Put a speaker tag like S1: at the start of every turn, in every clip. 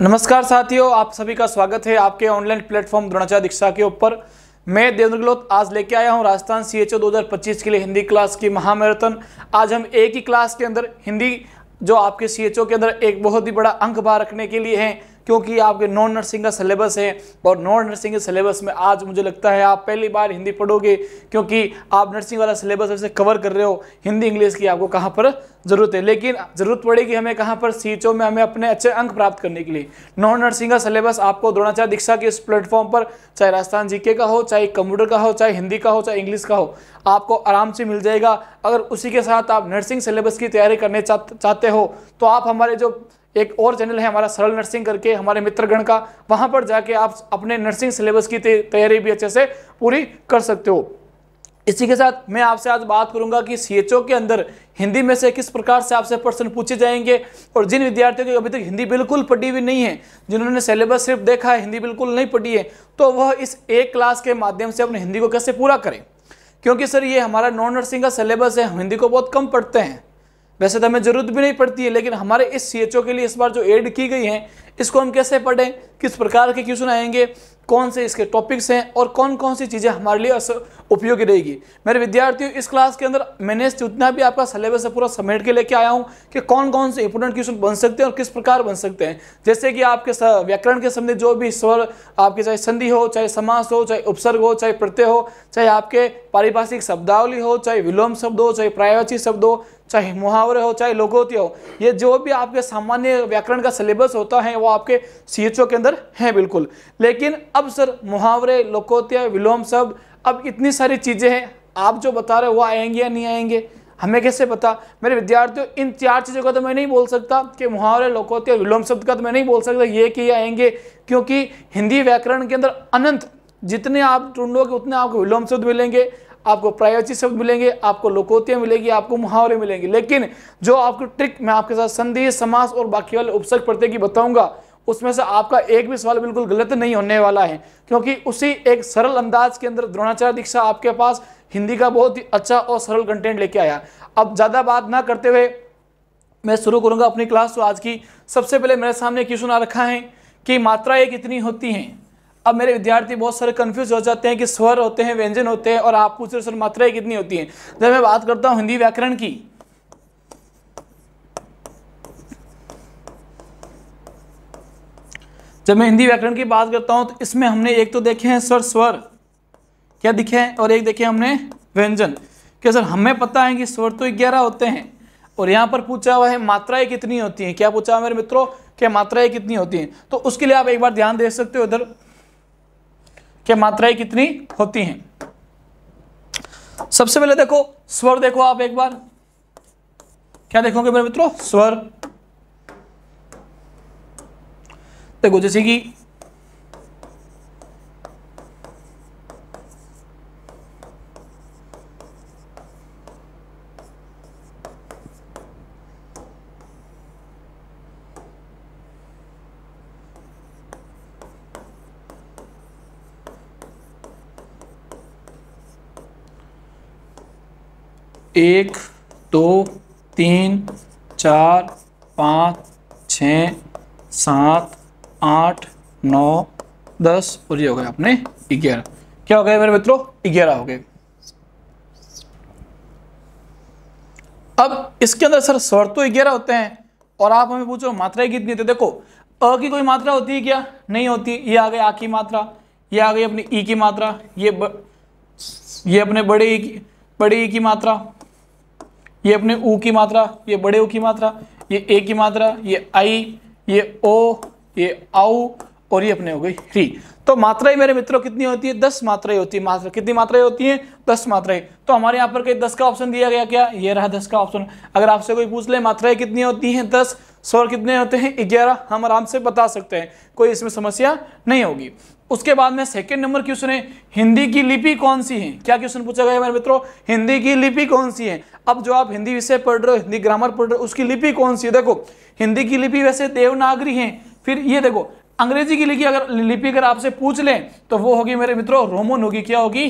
S1: नमस्कार साथियों, आप सभी का स्वागत है आपके ऑनलाइन प्लेटफॉर्म द्रोणाचार्य दीक्षा के ऊपर। मैं देवेंद्र गहलोत आज लेके आया हूं राजस्थान CHO 2025 के लिए हिंदी क्लास की महामैराथन। आज हम एक ही क्लास के अंदर हिंदी जो आपके CHO के अंदर एक बहुत ही बड़ा अंक बार रखने के लिए है, क्योंकि आपके नॉन नर्सिंग का सिलेबस है और नॉन नर्सिंग के सिलेबस में आज मुझे लगता है आप पहली बार हिंदी पढ़ोगे, क्योंकि आप नर्सिंग वाला सिलेबस वैसे कवर कर रहे हो। हिंदी इंग्लिश की आपको कहाँ पर ज़रूरत है, लेकिन ज़रूरत पड़ेगी हमें कहाँ पर CHO में हमें अपने अच्छे अंक प्राप्त करने के लिए। नॉन नर्सिंग का सिलेबस आपको द्रोणाचार्य दीक्षा के इस प्लेटफॉर्म पर, चाहे राजस्थान GK का हो, चाहे कंप्यूटर का हो, चाहे हिंदी का हो, चाहे इंग्लिश का हो, आपको आराम से मिल जाएगा। अगर उसी के साथ आप नर्सिंग सिलेबस की तैयारी करने चाहते हो तो आप हमारे जो एक और चैनल है हमारा सरल नर्सिंग करके हमारे मित्रगण का, वहां पर जाके आप अपने नर्सिंग सिलेबस की तैयारी भी अच्छे से पूरी कर सकते हो। इसी के साथ मैं आपसे आज बात करूंगा कि CHO के अंदर हिंदी में से किस प्रकार से आपसे प्रश्न पूछे जाएंगे, और जिन विद्यार्थियों की अभी तक हिंदी बिल्कुल पढ़ी हुई नहीं है, जिन्होंने सिलेबस सिर्फ देखा है, हिंदी बिल्कुल नहीं पढ़ी है, तो वह इस एक क्लास के माध्यम से अपनी हिंदी को कैसे पूरा करें। क्योंकि सर ये हमारा नॉन नर्सिंग का सिलेबस है, हम हिंदी को बहुत कम पढ़ते हैं। वैसे तो हमें जरूरत भी नहीं पड़ती है, लेकिन हमारे इस CHO के लिए इस बार जो ऐड की गई है, इसको हम कैसे पढ़ें, किस प्रकार के क्वेश्चन आएंगे, कौन से इसके टॉपिक्स हैं और कौन कौन सी चीज़ें हमारे लिए उपयोगी रहेगी। मेरे विद्यार्थियों, इस क्लास के अंदर मैंने जितना भी आपका सिलेबस है पूरा समेट के लेके आया हूँ कि कौन कौन से इंपोर्टेंट क्वेश्चन बन सकते हैं और किस प्रकार बन सकते हैं। जैसे कि आपके व्याकरण के संबंधित जो भी स्वर आपके, चाहे संधि हो, चाहे समास हो, चाहे उपसर्ग हो, चाहे प्रत्यय हो, चाहे आपके पारिभाषिक शब्दावली हो, चाहे विलोम शब्द हो, चाहे पर्यायवाची शब्द हो, चाहे मुहावरे हो, चाहे लोकोक्ति हो, ये जो भी आपके सामान्य व्याकरण का सिलेबस होता है वो आपके CHO के अंदर है बिल्कुल। लेकिन अब सर मुहावरे, लोकोक्ति, विलोम शब्द, अब इतनी सारी चीजें हैं, आप जो बता रहे हो वो आएंगे या नहीं आएंगे, हमें कैसे पता। मेरे विद्यार्थियों, इन चार चीज़ों का तो मैं नहीं बोल सकता कि मुहावरे, लोकोक्ति और विलोम शब्द का तो मैं नहीं बोल सकता ये कि आएंगे, क्योंकि हिंदी व्याकरण के अंदर अनंत जितने आप ढूंढोगे उतने आपको विलोम शब्द मिलेंगे, आपको पर्यायवाची शब्द मिलेंगे, आपको लोकोक्तियाँ मिलेगी, आपको मुहावरे मिलेंगे। लेकिन जो आपकी ट्रिक मैं आपके साथ संधि, समास और बाकी वाले उपसर्ग प्रत्यय की बताऊंगा, उसमें से आपका एक भी सवाल बिल्कुल गलत नहीं होने वाला है, क्योंकि उसी एक सरल अंदाज के अंदर द्रोणाचार्य दीक्षा आपके पास हिंदी का बहुत ही अच्छा और सरल कंटेंट लेके आया। अब ज़्यादा बात ना करते हुए मैं शुरू करूंगा अपनी क्लास। तो आज की सबसे पहले मेरे सामने क्वेश्चन आ रखा है कि मात्राएं कितनी होती हैं। अब मेरे विद्यार्थी बहुत सारे कंफ्यूज हो जाते हैं कि स्वर होते हैं, व्यंजन होते हैं, और आप पूछ रहे सर मात्राएं कितनी होती हैं। जब मैं बात करता हूं हिंदी व्याकरण की, जब मैं हिंदी व्याकरण की बात करता हूं तो इसमें हमने एक तो देखे हैं सर स्वर क्या दिखे हैं, और एक देखे हमने व्यंजन। क्या सर हमें पता है कि स्वर तो 11 होते हैं, और यहाँ पर पूछा हुआ है मात्राएं कितनी होती हैं। क्या पूछा हुआ मेरे मित्रों, क्या मात्राएं कितनी होती हैं। तो उसके लिए आप एक बार ध्यान दे सकते हो इधर, क्या मात्राएं कितनी होती हैं। सबसे पहले देखो स्वर, देखो आप एक बार क्या देखोगे मेरे मित्रों, स्वर देखो, जैसे कि एक, दो, तीन, चार, 5, 6, 7, 8, 9, 10 और ये हो गए अपने 11। क्या हो गए मेरे मित्रों, 11 हो गए। अब इसके अंदर सर स्वर तो 11 होते हैं, और आप हमें पूछो मात्राएं कितनी होती है। देखो अ की कोई मात्रा होती है क्या, नहीं होती। ये आ गई आ की मात्रा, ये आ गई अपनी ई की मात्रा, ये अपने बड़े ई की मात्रा, ये अपने ऊ की मात्रा, ये बड़े ऊ की मात्रा, ये ए की मात्रा, ये आई, ये ओ, ये आउ, और ये अपने हो गई री। तो मात्राएं मेरे मित्रों कितनी होती है, 10 मात्राएं होती है। मात्रा कितनी मात्राएं होती हैं, 10 मात्राएं। तो हमारे यहाँ पर कहीं 10 का ऑप्शन दिया गया, क्या ये रहा 10 का ऑप्शन। अगर आपसे कोई पूछ ले मात्राएं कितनी होती हैं 10, स्वर कितने होते हैं 11, हम आराम से बता सकते हैं, कोई इसमें समस्या नहीं होगी। उसके बाद में सेकंड नंबर क्वेश्चन है, हिंदी की लिपि कौन सी है। क्या क्वेश्चन पूछा गया मेरे मित्रों, हिंदी की लिपि कौन सी है। अब जो आप हिंदी विषय पढ़ रहे हो, हिंदी ग्रामर पढ़ रहे हो, उसकी लिपि कौन सी है। देखो हिंदी की लिपि वैसे देवनागरी है, फिर ये देखो अंग्रेजी की लिपि अगर आपसे पूछ लें तो वो होगी मेरे मित्रों रोमन होगी। क्या होगी,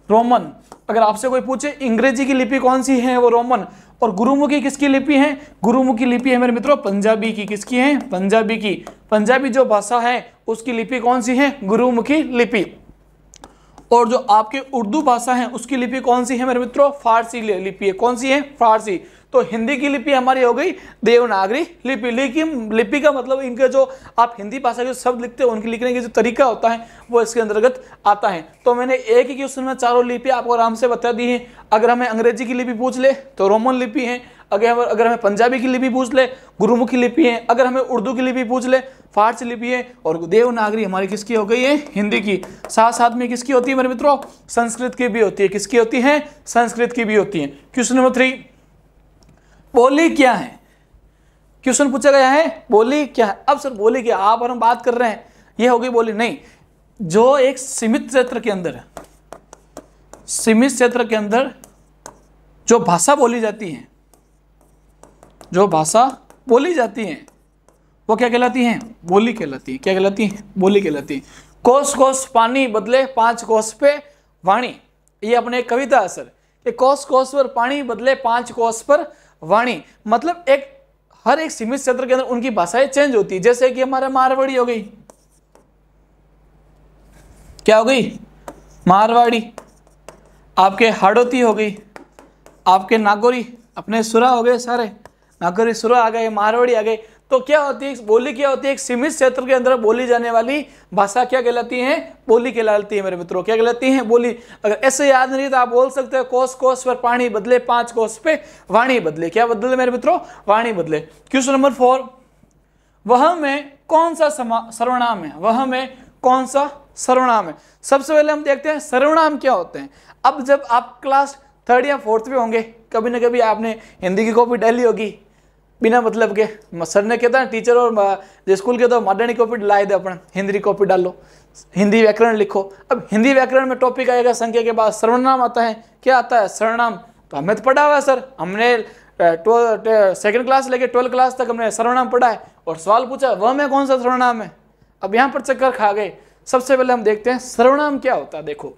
S1: रोमन। अगर आपसे कोई पूछे अंग्रेजी की लिपि कौन सी है, वो रोमन। और गुरुमुखी किसकी लिपि है? गुरुमुखी लिपि है मेरे मित्रों पंजाबी की। किसकी है? पंजाबी की। पंजाबी जो भाषा है उसकी लिपि कौन सी है? गुरुमुखी लिपि। और जो आपके उर्दू भाषा है उसकी लिपि कौन सी है मेरे मित्रों? फारसी लिपि है। कौन सी है? फारसी। तो हिंदी की लिपि हमारी हो गई देवनागरी लिपि। लेकिन लिपि का मतलब इनके जो आप हिंदी भाषा के शब्द लिखते हो उनके लिखने का जो तरीका होता है वो इसके अंतर्गत आता है। तो मैंने एक ही क्वेश्चन में चारों लिपि आपको आराम से बता दी है। अगर हमें अंग्रेजी की लिपि पूछ ले तो रोमन लिपि है, अगर हमें पंजाबी की लिपि पूछ ले गुरुमुखी लिपि है, अगर हमें उर्दू की लिपि पूछ ले फारसी लिपि है, और देवनागरी हमारी किसकी हो गई है? हिंदी की। साथ साथ में किसकी होती है मेरे मित्रों? संस्कृत की भी होती है। किसकी होती है? संस्कृत की भी होती है। क्वेश्चन नंबर 3, बोली क्या है? क्वेश्चन पूछा गया है बोली क्या है। अब सर बोली क्या, आप और हम बात कर रहे हैं ये हो गई बोली? नहीं, जो एक सीमित क्षेत्र के अंदर, सीमित क्षेत्र के अंदर जो भाषा बोली जाती है, जो भाषा बोली जाती है वो क्या कहलाती है? बोली कहलाती है। क्या कहलाती है? बोली कहलाती है। कोस कोस पानी बदले 5 कोस पे वाणी, ये अपने एक कविता है सर कि कोस कोस पर पानी बदले 5 कोस पर वाणी। मतलब एक हर एक सीमित क्षेत्र के अंदर उनकी भाषाएं चेंज होती है। जैसे कि हमारे मारवाड़ी हो गई, क्या हो गई? मारवाड़ी। आपके हाड़ौती हो गई, आपके नागौरी, अपने सुरा हो गए सारे, नागौरी सुरा आ गए, मारवाड़ी आ गए। तो क्या होती है बोली? क्या होती है? एक सीमित क्षेत्र के अंदर बोली जाने वाली भाषा क्या कहलाती है? बोली कहलाती है मेरे मित्रों। क्या कहलाती है? बोली। अगर ऐसे याद नहीं तो आप बोल सकते हो कोस कोस पर पानी बदले 5 कोस पे वाणी बदले। क्या बदले मेरे मित्रों? वाणी बदले। क्वेश्चन नंबर 4, वह में कौन सा सर्वनाम है? वह में कौन सा सर्वनाम है? सबसे पहले हम देखते हैं सर्वनाम क्या होते हैं। अब जब आप क्लास 3rd या 4th में होंगे, कभी ना कभी आपने हिंदी की कॉपी डाली होगी बिना मतलब के। सर ने कहता है टीचर और स्कूल के तो मॉडर्न कॉपी लाए दे, अपन हिंदी कॉपी डालो, हिंदी व्याकरण लिखो। अब हिंदी व्याकरण में टॉपिक आएगा संख्या के बाद सर्वनाम आता है। क्या आता है? सर्वनाम। तो हमें तो पढ़ा हुआ है सर, हमने 2nd क्लास लेके 12th क्लास तक हमने सर्वनाम पढ़ा है। और सवाल पूछा वह में कौन सा सर्वनाम है? अब यहाँ पर चक्कर खा गए। सबसे पहले हम देखते हैं सर्वनाम क्या होता है। देखो,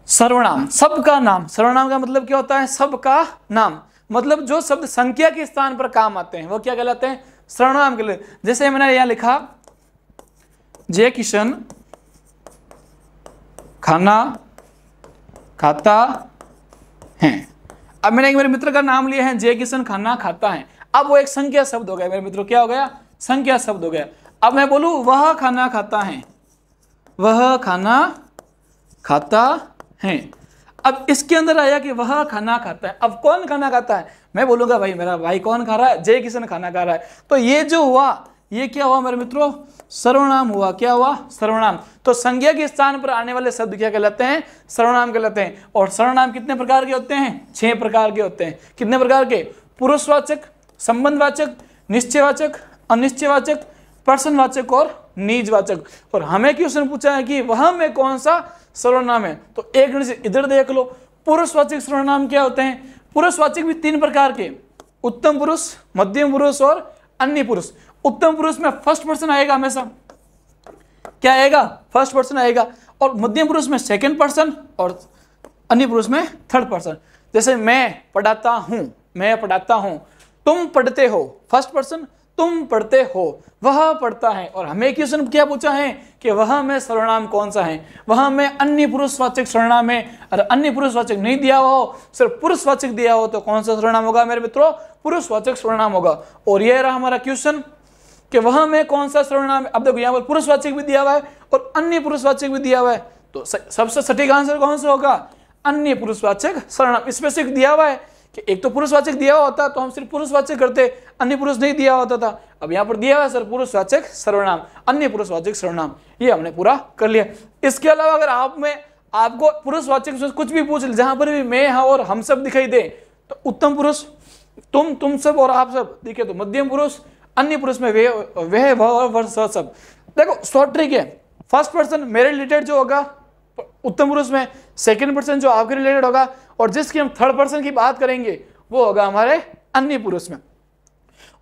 S1: सर्वनाम सबका नाम। सर्वनाम का मतलब क्या होता है? सबका नाम। मतलब जो शब्द संख्या के स्थान पर काम आते हैं वो क्या कहलाते हैं? सर्वनाम के लिए। जैसे मैंने यहां लिखा जय किशन खाना खाता है। अब मैंने एक मेरे मित्र का नाम लिया है जय किशन खाना खाता है। अब वो एक संख्या शब्द हो गया मेरे मित्रों। क्या हो गया? संख्या शब्द हो गया। अब मैं बोलूं वह खाना खाता है, वह खाना खाता है। अब इसके अंदर आया कि वह खाना खाता है। अब कौन खाना खाता है? मैं बोलूंगा भाई मेरा भाई कौन खा रहा है? जय किशन खाना खा रहा है। तो ये जो हुआ ये क्या हुआ मेरे मित्रों? सर्वनाम हुआ। क्या हुआ? सर्वनाम। तो संज्ञा के स्थान पर आने वाले शब्द क्या कहलाते हैं? सर्वनाम कहलाते हैं। और सर्वनाम कितने प्रकार के होते हैं? 6 प्रकार के होते हैं। कितने प्रकार के? पुरुषवाचक, संबंधवाचक, निश्चयवाचक, अनिश्चयवाचक, प्रश्नवाचक और निजवाचक। और हमें क्वेश्चन पूछा है कि वह में कौन सा सर्वनाम है। तो एक मिनट से इधर देख लो, पुरुषवाचक सर्वनाम क्या होते हैं? पुरुषवाचक भी 3 प्रकार के, उत्तम पुरुष, मध्यम पुरुष और अन्य पुरुष। उत्तम पुरुष में फर्स्ट पर्सन आएगा हमेशा। क्या आएगा? फर्स्ट पर्सन आएगा। और मध्यम पुरुष में सेकंड पर्सन और अन्य पुरुष में थर्ड पर्सन। जैसे मैं पढ़ाता हूं, मैं पढ़ाता हूं, तुम पढ़ते हो, फर्स्ट पर्सन, तुम पढ़ते हो, वह पढ़ता है। और हमें क्वेश्चन क्या पूछा है कि वह में सर्वनाम कौन सा है? वह में अन्य पुरुषवाचक सर्वनाम है। और अन्य पुरुषवाचक नहीं दिया हो, सिर्फ पुरुषवाचक दिया हो तो कौन सा सर्वनाम होगा मेरे मित्रों? पुरुषवाचक सर्वनाम होगा। और यह रहा हमारा क्वेश्चन कि वह में कौन सा सर्वनाम है। अब देखो यहाँ पर पुरुषवाचक भी दिया हुआ है और अन्य पुरुषवाचक भी दिया हुआ है। तो सबसे सटीक आंसर कौन सा होगा? अन्य पुरुषवाचक सर्वनाम। स्पेसिफिक दिया हुआ है कि एक तो पुरुषवाचक दिया हुआ होता तो हम सिर्फ पुरुषवाचक करते, अन्य पुरुष नहीं दिया होता था। अब यहाँ पर दिया हुआ है सर पुरुषवाचक सर्वनाम, अन्य पुरुषवाचक सर्वनाम। ये हमने पूरा कर लिया। इसके अलावा अगर आपको पुरुषवाचक से कुछ भी पूछ ले, जहां पर भी मैं हाँ और हम सब दिखाई दे तो उत्तम पुरुष, तुम सब और आप सब दिखे तो मध्यम पुरुष, अन्य पुरुष में वह वह सब। देखो शॉर्ट ट्रिक है, फर्स्ट पर्सन मेरे रिलेटेड जो होगा उत्तम पुरुष में, सेकंड पर्सन जो आपके रिलेटेड होगा, और जिसकी हम थर्ड पर्सन की बात करेंगे वो होगा हमारे अन्य पुरुष में।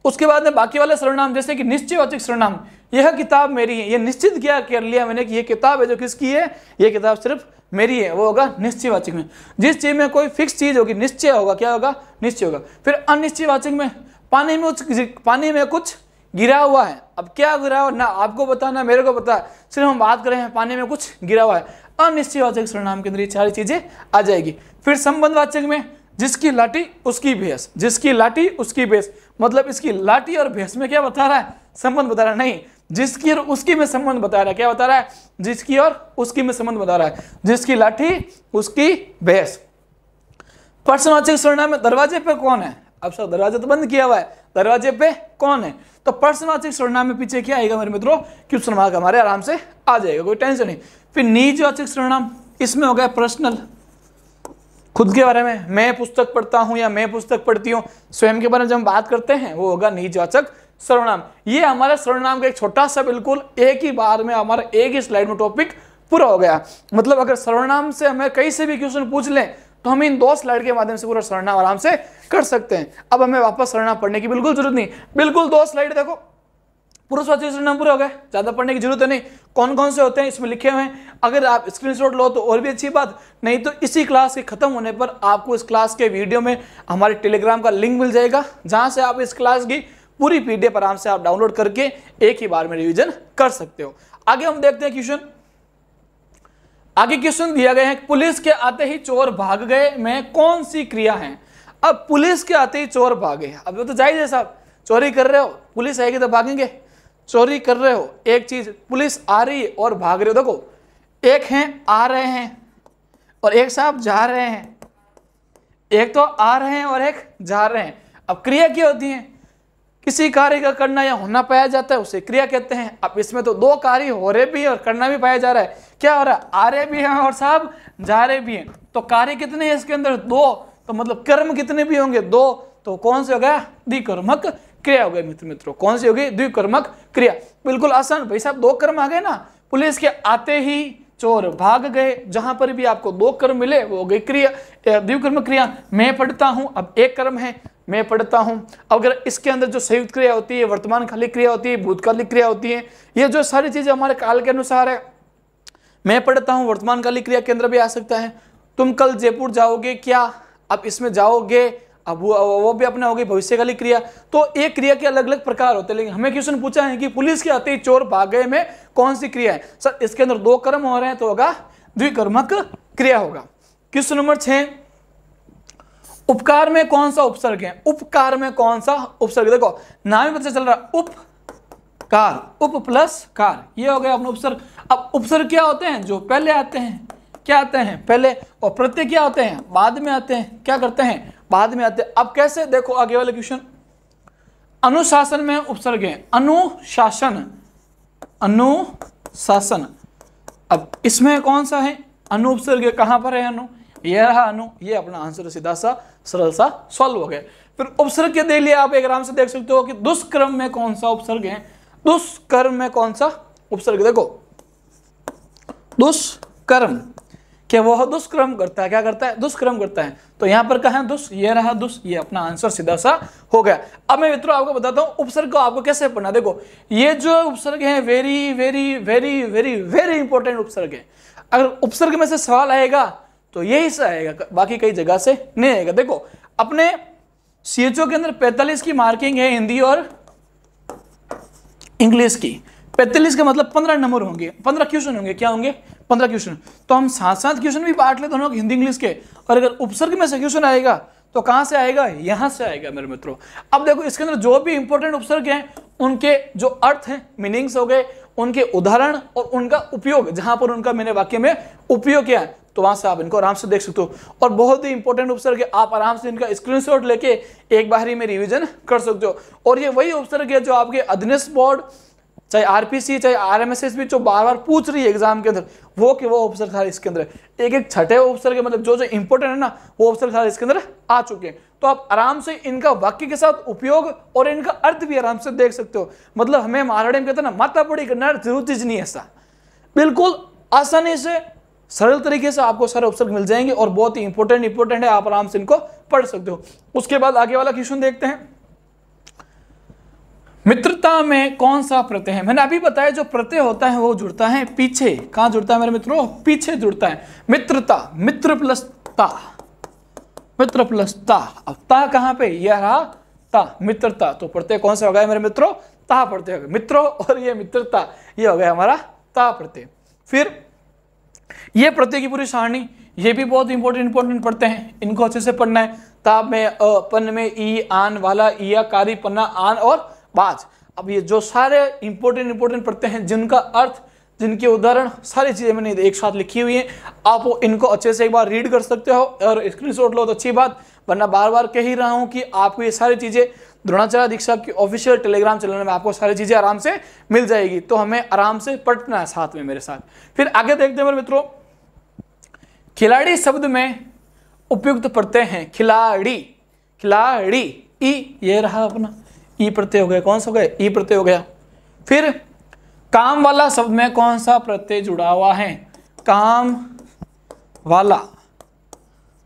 S1: उसके बाद में बाकी वाले सर्वनाम जैसे कि निश्चयवाचक सर्वनाम, यह किताब मेरी है, ये निश्चित क्या कर लिया मैंने कि ये किताब है जो किसकी है, ये किताब सिर्फ मेरी है, वो होगा निश्चयवाचक में। जिस चीज में कोई फिक्स चीज होगी निश्चय होगा, क्या होगा, निश्चय होगा। फिर अनिश्चयवाचक में पानी में कुछ गिरा हुआ है। अब क्या गिरा हुआ ना आपको पता ना मेरे को पता, सिर्फ हम बात कर रहे हैं पानी में कुछ गिरा हुआ है। अनिश्चयवाचक सर्वनाम के अंदर ये सारी चीजें आ जाएगी। फिर संबंधवाचक में जिसकी लाठी उसकी भैंस, जिसकी लाठी उसकी भैंस, मतलब इसकी लाठी और भैंस में क्या बता रहा है, संबंध बता रहा है, नहीं जिसकी और उसकी में संबंध बता रहा है। क्या बता रहा है, जिसकी और उसकी में संबंध बता रहा है, जिसकी लाठी उसकी भैंस। प्रश्नवाचक सर्वनाम में दरवाजे पे कौन है, अब सर दरवाजा तो बंद किया हुआ है, दरवाजे पे कौन है, तो प्रश्नवाचक सर्वनाम में पीछे क्या आएगा मेरे मित्रों, क्वेश्चन मार्क हमारे आराम से आ जाएगा, कोई टेंशन नहीं। फिर निजवाचक सर्वनाम, इसमें हो गया पर्सनल, खुद के बारे में, मैं पुस्तक पढ़ता हूं या मैं पुस्तक पढ़ती हूं, स्वयं के बारे में जब हम बात करते हैं वो होगा निजवाचक सर्वनाम। ये हमारे सर्वनाम का एक छोटा सा बिल्कुल एक ही बार में हमारा एक ही स्लाइड में टॉपिक पूरा हो गया। मतलब अगर सर्वनाम से हमें कहीं से भी क्वेश्चन पूछ लें तो हम इन 2 स्लाइड के माध्यम से पूरा सर्वनाम आराम से कर सकते हैं। अब हमें वापस सर्वनाम पढ़ने की बिल्कुल जरूरत नहीं, बिल्कुल 2 स्लाइड देखो पुरुषवाचक सर्वनाम पूरे हो गए, ज्यादा पढ़ने की जरूरत है नहीं। कौन कौन से होते हैं इसमें लिखे हुए हैं, अगर आप स्क्रीनशॉट लो तो और भी अच्छी बात, नहीं तो इसी क्लास के खत्म होने पर आपको इस क्लास के वीडियो में हमारे टेलीग्राम का लिंक मिल जाएगा, जहां से आप इस क्लास की पूरी पीडीएफ आराम से आप डाउनलोड करके एक ही बार में रिवीजन कर सकते हो। आगे हम देखते हैं क्वेश्चन। आगे क्वेश्चन दिया गया है, पुलिस के आते ही चोर भाग गए में कौन सी क्रिया है। अब पुलिस के आते ही चोर भागे, अब तो जाहिर है साहब, चोरी कर रहे हो, पुलिस आएगी तो भागेंगे, चोरी कर रहे हो, एक चीज पुलिस आ रही है और भाग रहे हो, देखो एक हैं आ रहे हैं और एक साहब जा रहे हैं, एक तो आ रहे हैं और एक जा रहे हैं। अब क्रिया क्या होती है, किसी कार्य का करना या होना पाया जाता है उसे क्रिया कहते हैं। अब इसमें तो 2 कार्य हो रहे भी है और करना भी पाया जा रहा है, क्या हो रहा है, आ रहे भी हैं और साहब जा रहे भी हैं, तो कार्य कितने हैं इसके अंदर, 2, तो मतलब कर्म कितने भी होंगे, 2, तो कौन से हो गया, द्विकर्मक क्रिया हो गई मित्रों, कौन सी होगी, द्विकर्मक क्रिया। बिल्कुल आसान भाई साहब, 2 कर्म आ गए ना, पुलिस के आते ही चोर भाग गए, जहां पर भी आपको 2 कर्म मिले वो हो गई क्रिया, द्विकर्मक क्रिया। मैं पढ़ता हूं, अब एक कर्म है मैं पढ़ता हूं। अगर इसके अंदर जो संयुक्त क्रिया होती है, वर्तमान कालिक क्रिया होती है, भूतकालिक क्रिया होती है, ये जो सारी चीजें हमारे काल के अनुसार है। मैं पढ़ता हूं वर्तमान कालिक क्रिया के अंदर भी आ सकता है। तुम कल जयपुर जाओगे क्या, अब इसमें जाओगे, अब वो भी अपने हो गई भविष्यकालिक क्रिया। तो एक क्रिया के अलग अलग प्रकार होते हैं, लेकिन हमें क्वेश्चन पूछा है कि पुलिस के आते ही चोर भाग गए में कौन सी क्रिया है। सर इसके अंदर 2 कर्म हो रहे हैं तो होगा द्विकर्मक क्रिया होगा। क्वेश्चन नंबर 6, उपकार में कौन सा उपसर्ग है, उपकार में कौन सा उपसर्ग, देखो नाम ही पता चल रहा, उपकार, उप प्लस कार, ये हो गया अपना उपसर्ग। अब उपसर्ग क्या होते हैं, जो पहले आते हैं, क्या आते हैं पहले, और प्रत्यय क्या होते हैं, बाद में आते हैं, क्या करते हैं, बाद में आते हैं। अब कैसे, देखो आगे वाले क्वेश्चन, अनुशासन में उपसर्ग है, अनुशासन, अनुशासन। अब इसमें कौन सा है, अनु उपसर्ग कहां पर है, अनु, ये रहा अनु, ये अपना आंसर सीधा सा सरल सा सॉल्व हो गया। फिर उपसर्ग के दे लिए आप एक आराम से देख सकते हो कि दुष्कर्म में कौन सा उपसर्ग है, दुष्कर्म में कौन सा उपसर्ग, देखो दुष्कर्म, क्या वह दुष्कर्म करता है, क्या करता है, दुष्कर्म करता है, तो यहां पर कहा दुष्, ये रहा दुष्, ये अपना आंसर सीधा सा हो गया। अब मैं मित्रों आपको बताता हूं उपसर्ग को आपको कैसे पढ़ना। देखो ये जो उपसर्ग है very very very very very important उपसर्ग है। अगर उपसर्ग में से सवाल आएगा तो यही से आएगा, बाकी कई जगह से नहीं आएगा। देखो अपने सीएचओ के अंदर 45 की मार्किंग है हिंदी और इंग्लिश की, 45 का मतलब 15 नंबर होंगे, 15 क्वेश्चन होंगे, क्या होंगे 15 क्वेश्चन। तो हम 7-7 क्वेश्चन भी बांट ले दोनों हिंदी इंग्लिश के, और अगर उपसर्ग में से क्वेश्चन आएगा तो कहां से आएगा, यहां से आएगा मेरे मित्रों। अब देखो इसके अंदर जो भी इंपॉर्टेंट उपसर्ग हैं उनके जो अर्थ हैं, मीनिंग्स हो गए, उनके उदाहरण और उनका उपयोग, जहां पर उनका मैंने वाक्य में उपयोग किया है, तो वहां से आप इनको आराम से देख सकते हो। और बहुत ही इंपॉर्टेंट उपसर्ग है, आप आराम से इनका स्क्रीनशॉट लेके एक बार ही में रिवीजन कर सकते हो। और ये वही उपसर्ग है जो आपके अधीनस्थ बोर्ड, चाहे आरपीसी चाहे आरएमएसएस भी जो बार बार पूछ रही है एग्जाम के अंदर, वो उपसर्ग सारे इसके अंदर एक एक छठे उपसर्ग, मतलब जो जो इंपॉर्टेंट है ना वो उपसर्ग सारे इसके अंदर आ चुके हैं। तो आप आराम से इनका वाक्य के साथ उपयोग और इनका अर्थ भी आराम से देख सकते हो। मतलब हमें महाराणे में कहते हैं ना, माता पड़ी करना जरूरत ही नहीं, ऐसा बिल्कुल आसानी से सरल तरीके से आपको सारे उपसर्ग मिल जाएंगे और बहुत ही इंपॉर्टेंट है, आप आराम से इनको पढ़ सकते हो। उसके बाद आगे वाला क्वेश्चन देखते हैं। मित्रता में कौन सा प्रत्यय है? मैंने अभी बताया जो प्रत्यय होता है वो जुड़ता है पीछे। कहां जुड़ता है मेरे मित्रों? पीछे जुड़ता है। मित्रता, मित्र प्लस ता, मित्र प्लस ता। अब ता कहां पे? यह रहा ता, मित्रता। तो प्रत्यय कौन सा हो गया मेरे मित्रों? ता प्रत्यय हो गया। मित्रों और ये मित्रता, ये हो गया हमारा ता प्रत्यय। फिर ये प्रत्यय की पूरी सारणी, ये भी बहुत इंपॉर्टेंट पढ़ते हैं, इनको अच्छे से पढ़ना है। ताप में अ, पन में ई, आन वाला, इया, कारी, पन्ना, आन और बाज। अब ये जो सारे इंपॉर्टेंट प्रत्यय हैं, जिनका अर्थ, जिनके उदाहरण, सारी चीजें मैंने एक साथ लिखी हुई हैं। आप इनको अच्छे से एक बार रीड कर सकते हो और स्क्रीनशॉट लो तो अच्छी बात, वरना बार बार कह ही रहा हूं कि आपको ये सारी चीजें द्रोणाचार्य दीक्षा की ऑफिशियल टेलीग्राम चैनल में आपको सारी चीजें आराम से मिल जाएगी। तो हमें आराम से पढ़ना है साथ में मेरे साथ। फिर आगे देखते हैं मेरे मित्रों, खिलाड़ी शब्द में उपयुक्त प्रत्यय हैं। खिलाड़ी, खिलाड़ी, ई, ये रहा अपना ई प्रत्यय हो गया। कौन सा हो गया? ई प्रत्यय हो गया। फिर काम वाला शब्द में कौन सा प्रत्यय जुड़ा हुआ है? काम वाला,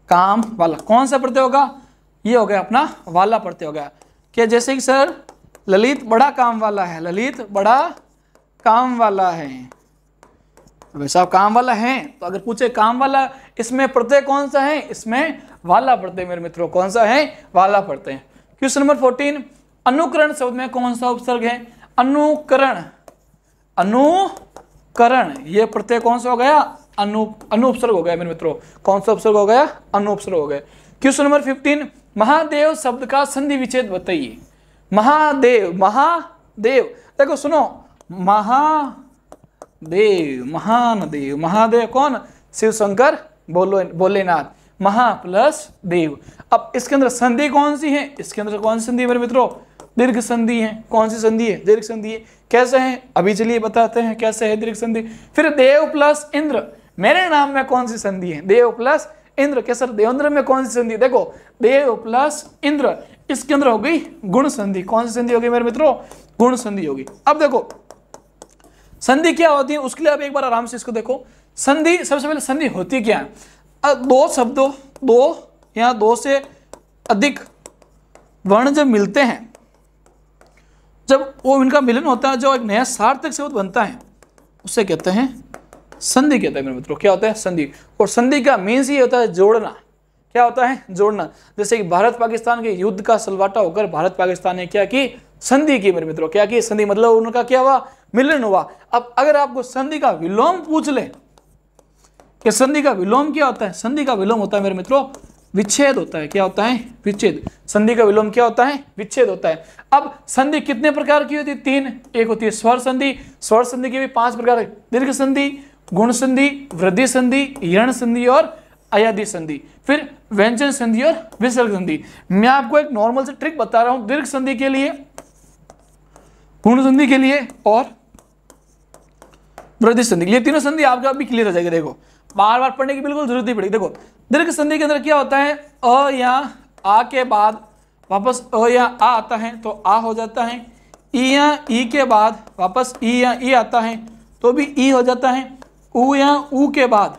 S1: काम वाला कौन सा प्रत्यय होगा? ये हो गया अपना वाला प्रत्यय हो गया। क्या जैसे कि सर ललित बड़ा काम वाला है, ललित बड़ा काम वाला है, वैसा काम वाला है। तो अगर पूछे काम वाला, इसमें प्रत्यय कौन सा है? इसमें वाला प्रत्यय मेरे मित्रों। कौन सा है? वाला प्रत्यय। क्वेश्चन नंबर 14, अनुकरण शब्द में कौन सा उपसर्ग है? अनुकरण, अनुकरण, ये प्रत्यय कौन सा हो गया? अनुपसर्ग हो गया मेरे मित्रों। कौन सा उपसर्ग हो गया? अनुपसर्ग हो गया। क्वेश्चन नंबर 15, महादेव शब्द का संधि विच्छेद बताइए। महादेव, महादेव, देखो सुनो, महादेव, महान देव, महादेव कौन? शिव शंकर भोलेनाथ, महा प्लस देव। अब इसके अंदर संधि कौन सी है? इसके अंदर कौन सी संधि है मेरे मित्रों? दीर्घ संधि है। कौन सी संधि है? दीर्घ संधि है। कैसे है? अभी चलिए बताते हैं कैसे है दीर्घ संधि। फिर देव प्लस इंद्र, मेरे नाम में कौन सी संधि है? देव प्लस इंद्र। क्या सर देवेंद्र में कौन सी संधि? देखो देव प्लस इंद्र, इसके अंदर हो गई गुण संधि। कौन सी संधि होगी मेरे मित्रों? गुण संधि होगी। अब देखो संधि क्या होती है उसके लिए अब एक बार आराम से इसको देखो। संधि, सबसे पहले संधि होती क्या है? दो शब्दों, दो या दो से अधिक वर्ण जब मिलते हैं, जब वो इनका मिलन होता है, जो एक नया सार्थक शब्द बनता है, उससे कहते हैं संधि कहते हैं मेरे मित्रों। क्या होता है? संधि। और संधि का मीन्स ये होता है जोड़ना। क्या होता है? जोड़ना। जैसे कि भारत पाकिस्तान के युद्ध का सलवाटा होकर भारत पाकिस्तान ने क्या की? संधि की मेरे मित्रों। क्या की? संधि। मतलब उनका क्या हुआ? मिलन हुआ। अब अगर आपको संधि का विलोम पूछ ले कि संधि का विलोम क्या होता है? संधि का विलोम होता है मेरे मित्रों विच्छेद होता है। क्या होता है? विच्छेद। संधि का विलोम क्या होता है? विच्छेद होता है। अब संधि कितने प्रकार की होती है? 3। एक होती है स्वर संधि। स्वर संधि के भी 5 प्रकार है। दीर्घ संधि, गुण संधि, वृद्धि संधि, यण संधि और अयादि संधि। फिर व्यंजन संधि और विसर्ग संधि। मैं आपको एक नॉर्मल से ट्रिक बता रहा हूं दीर्घ संधि के लिए, गुण संधि के लिए और वृद्धि संधि के लिए। तीनों संधि आपका भी क्लियर हो जाएगी। देखो बार बार पढ़ने की बिल्कुल जरूरत नहीं पड़ेगी। देखो दीर्घ संधि के अंदर क्या होता है? अ या आ के बाद वापस अ या आ आता है तो आ हो जाता है। ई या ई के बाद वापस ई या ई आता है तो भी ई हो जाता है। उ या उ के बाद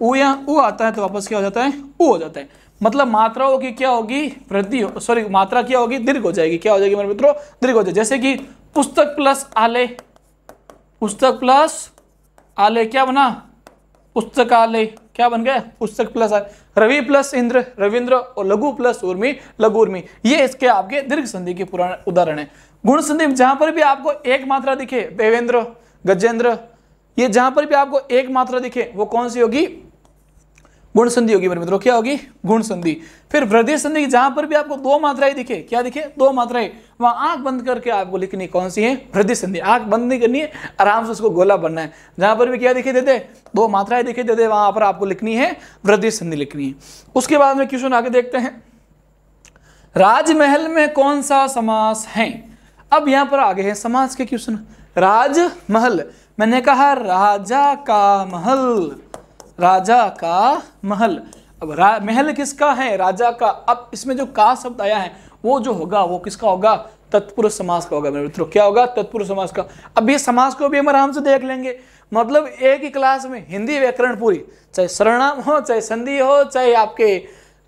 S1: उ या उ आता है तो वापस क्या हो जाता है? उ हो जाता है। मतलब मात्राओं की क्या होगी? वृद्धि, सॉरी मात्रा क्या होगी? दीर्घ हो जाएगी। क्या हो जाएगी मेरे मित्रों? दीर्घ हो जाएगी। जैसे कि पुस्तक प्लस आले, पुस्तक प्लस आले क्या बना? पुस्तकालय। क्या बन गया? पुस्तक प्लस आले। रवि प्लस इंद्र, रविंद्र। और लघु प्लस उर्मी, लघु उर्मी। ये इसके आपके दीर्घ संधि के पुराने उदाहरण है। गुण संधि जहां पर भी आपको एक मात्रा दिखे, देवेंद्र, गजेंद्र, ये जहां पर भी आपको एक मात्रा दिखे वो कौन सी होगी? गुण संधि होगी मेरे मित्रों। क्या होगी? गुण संधि। फिर वृद्धि संधि जहां पर भी आपको 2 मात्राएं दिखे, क्या दिखे? 2 मात्राएं, वहां आंख बंद करके आपको लिखनी कौन सी है? वृद्धि संधि। आंख बंद नहीं करनी है, आराम से उसको गोला बनना है। जहां पर भी क्या दिखे देते? 2 मात्राएं दिखे देते, वहां पर आपको लिखनी है वृद्धि संधि लिखनी है। उसके बाद में क्वेश्चन आगे देखते हैं, राजमहल में कौन सा समास है? अब यहां पर आगे है समास के क्वेश्चन। राजमहल, मैंने कहा राजा का महल, राजा का महल। अब महल किसका है? राजा का। अब इसमें जो का शब्द आया है वो जो होगा वो किसका होगा? तत्पुरुष समास का होगा मेरे मित्रों। क्या होगा? तत्पुरुष समास का। अब ये समास को भी हम आराम से देख लेंगे। मतलब एक ही क्लास में हिंदी व्याकरण पूरी, चाहे सर्वनाम हो, चाहे संधि हो, चाहे आपके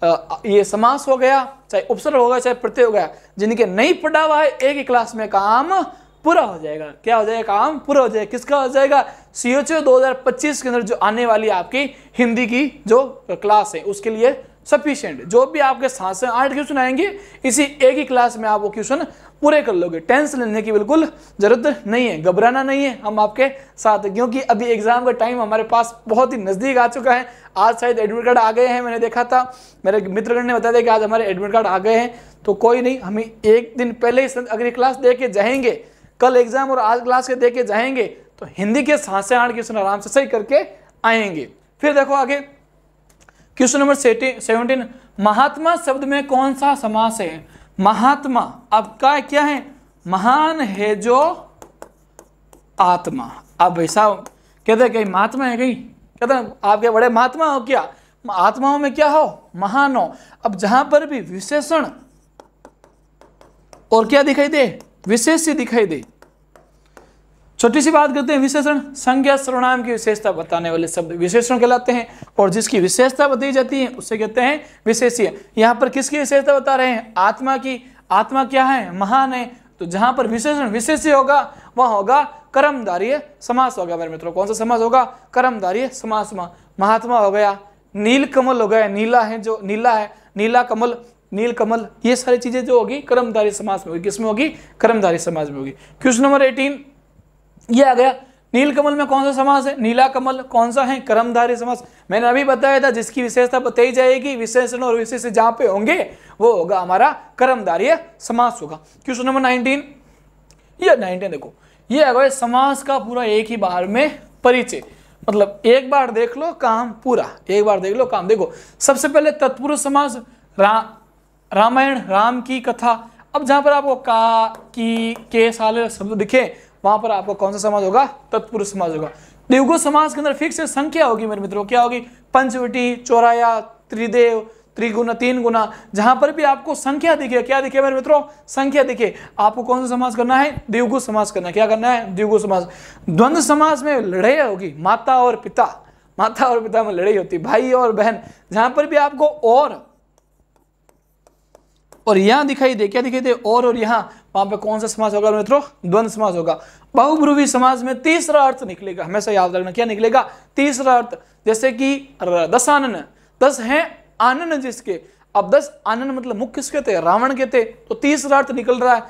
S1: ये समास हो गया, चाहे उपसर्ग हो गया, चाहे प्रत्यय हो गया, जिनके नहीं पढ़ा हुआ है एक ही क्लास में काम पूरा हो जाएगा। क्या हो जाएगा? काम पूरा हो जाएगा। किसका हो जाएगा? CHO 2025 के अंदर जो आने वाली आपकी हिंदी की जो क्लास है उसके लिए सफिशिएंट। जो भी आपके 7 से 8 क्वेश्चन आएंगे इसी एक ही क्लास में आप वो क्वेश्चन पूरे कर लोगे। टेंशन लेने की बिल्कुल जरूरत नहीं है, घबराना नहीं है, हम आपके साथ हैं, क्योंकि अभी एग्जाम का टाइम हमारे पास बहुत ही नजदीक आ चुका है। आज शायद एडमिट कार्ड आ गए हैं, मैंने देखा था, मेरे मित्रगण ने बताया था कि आज हमारे एडमिट कार्ड आ गए हैं। तो कोई नहीं, हम एक दिन पहले ही अगली क्लास दे के जाएंगे, कल एग्जाम और आज क्लास के दे के जाएंगे, तो हिंदी के 7 से 8 क्वेश्चन आराम से सही करके आएंगे। फिर देखो आगे क्वेश्चन नंबर 17, महात्मा शब्द में कौन सा समास है? महात्मा आपका क्या है? महान है जो आत्मा। अब ऐसा कहते हैं कहीं महात्मा है, कहीं कहते हैं आप क्या बड़े महात्मा हो क्या? आत्माओं में क्या हो? महान हो। अब जहां पर भी विशेषण और क्या दिखाई दे? विशेष्य दिखाई दे। छोटी सी बात करते हैं, विशेषण संज्ञा सर्वनाम की विशेषता बताने वाले शब्द विशेषण कहलाते हैं, और जिसकी विशेषता बताई जाती है उसे कहते हैं विशेष्य। यहाँ पर किसकी विशेषता बता रहे हैं? आत्मा की। आत्मा क्या है? महान है। तो जहां पर विशेषण विशेष्य होगा वहां होगा कर्मधारय समास होगा मेरे मित्रों। कौन सा समास होगा? कर्मधारय समास। महात्मा हो गया, नील कमल हो गया, नीला है जो नीला है, नीला कमल, नील कमल, ये सारी चीजें जो होगी कर्मधारय समास में होगी। किसमें होगी? कर्मधारय समास में होगी। क्वेश्चन नंबर 18 ये आ गया, नील कमल में कौन सा समास है? नीला कमल कौन सा है? कर्मधारय समास। मैंने अभी बताया था जिसकी विशेषता बताई जाएगी, विशेषण और विशेष्य जहां पे होंगे वो होगा हमारा कर्मधारय समास होगा। क्वेश्चन नंबर 19, ये 19 देखो, ये आ गया समास का पूरा एक ही बार में परिचय। मतलब एक बार देख लो काम पूरा, एक बार देख लो काम। देखो सबसे पहले तत्पुरुष समास, रामायण, राम की कथा। अब जहां पर आपको का, की, के साले शब्द दिखे वहां पर आपको कौन सा समास होगा? तत्पुरुष समास होगा। द्विगु समास के अंदर फिक्स संख्या होगी मेरे मित्रों। क्या होगी? पंचवटी, चौराया, त्रिदेव, त्रिगुण, 3 गुना। जहां पर भी आपको संख्या दिखे, क्या दिखे मेरे मित्रों? संख्या दिखे, आपको कौन सा समास करना है? द्विगु समास करना है। क्या करना है? द्विगु समास। द्वंद्व समास में लड़ाई होगी, माता और पिता, माता और पिता में लड़ाई होती, भाई और बहन। जहां पर भी आपको और यहां दिखाई दे, क्या दिखाई दे? और यहां, वहां पे कौन सा समास होगा मित्रों? द्वंद्व समास होगा। बहुब्रुवी समास में तीसरा अर्थ निकलेगा, हमेशा याद रखना। क्या निकलेगा? तीसरा अर्थ। जैसे कि 10 10 है आनन जिसके। अब 10 आनन मतलब मुख किसके थे? रावण के थे। तो तीसरा अर्थ निकल रहा है।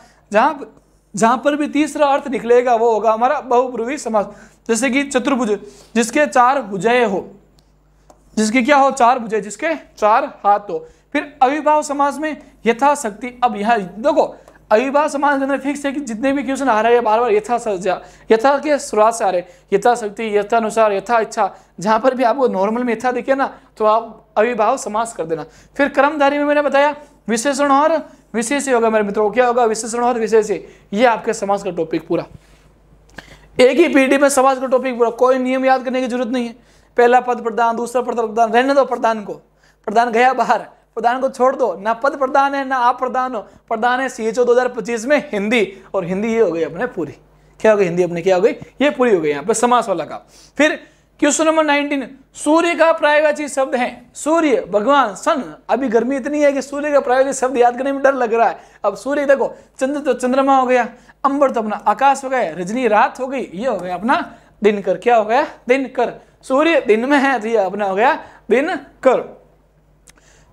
S1: जहां पर भी तीसरा अर्थ निकलेगा वो होगा हमारा बहुब्रुवी समास। जैसे कि चतुर्भुज, जिसके 4 भुजाएं हो, जिसके क्या हो? 4 भुजाएं, जिसके 4 हाथ हो। फिर अविभाव समास में यथाशक्ति। अब यहां देखो अविभाव समास के अंदर फिक्स है कि जितने भी क्वेश्चन आ रहे हैं बार बार यथा सज्जा, यथा के शुरुआत से आ रहे, यथाशक्ति, यथानुसार, यथा इच्छा। जहां पर भी आपको नॉर्मल में यथा दिखे ना तो आप अविभाव समास कर देना। फिर कर्मधारय में मैंने बताया विशेषण और विशेष्य होगा मेरे मित्रों। क्या होगा? विशेषण और विशेष्य। ये आपके समास का टॉपिक पूरा, एक ही पीडी में समास का टॉपिक पूरा। कोई नियम याद करने की जरूरत नहीं है। पहला पद प्रधान, दूसरा पद प्रधान, रहने दो प्रधान को, प्रधान गया बाहर, प्रधान को छोड़ दो। ना पद प्रधान है ना आप प्रधान हो, प्रधान है CHO 2025 में हिंदी, और हिंदी ये हो गई अपने पूरी। क्या हो गई? हिंदी अपने क्या हो गई? ये पूरी हो गई यहाँ पे समास वाला का। फिर क्वेश्चन नंबर 19, सूर्य का पर्यायवाची शब्द है। सूर्य, भगवान, सन। अभी गर्मी इतनी है कि सूर्य का पर्यायवाची शब्द याद करने में डर लग रहा है। अब सूर्य देखो, चंद्र तो चंद्रमा हो गया, अंबर तो अपना आकाश हो गया, रजनी रात हो गई, ये हो गया अपना दिनकर। क्या हो गया? दिनकर। सूर्य दिन में है तो ये अपना हो गया दिनकर।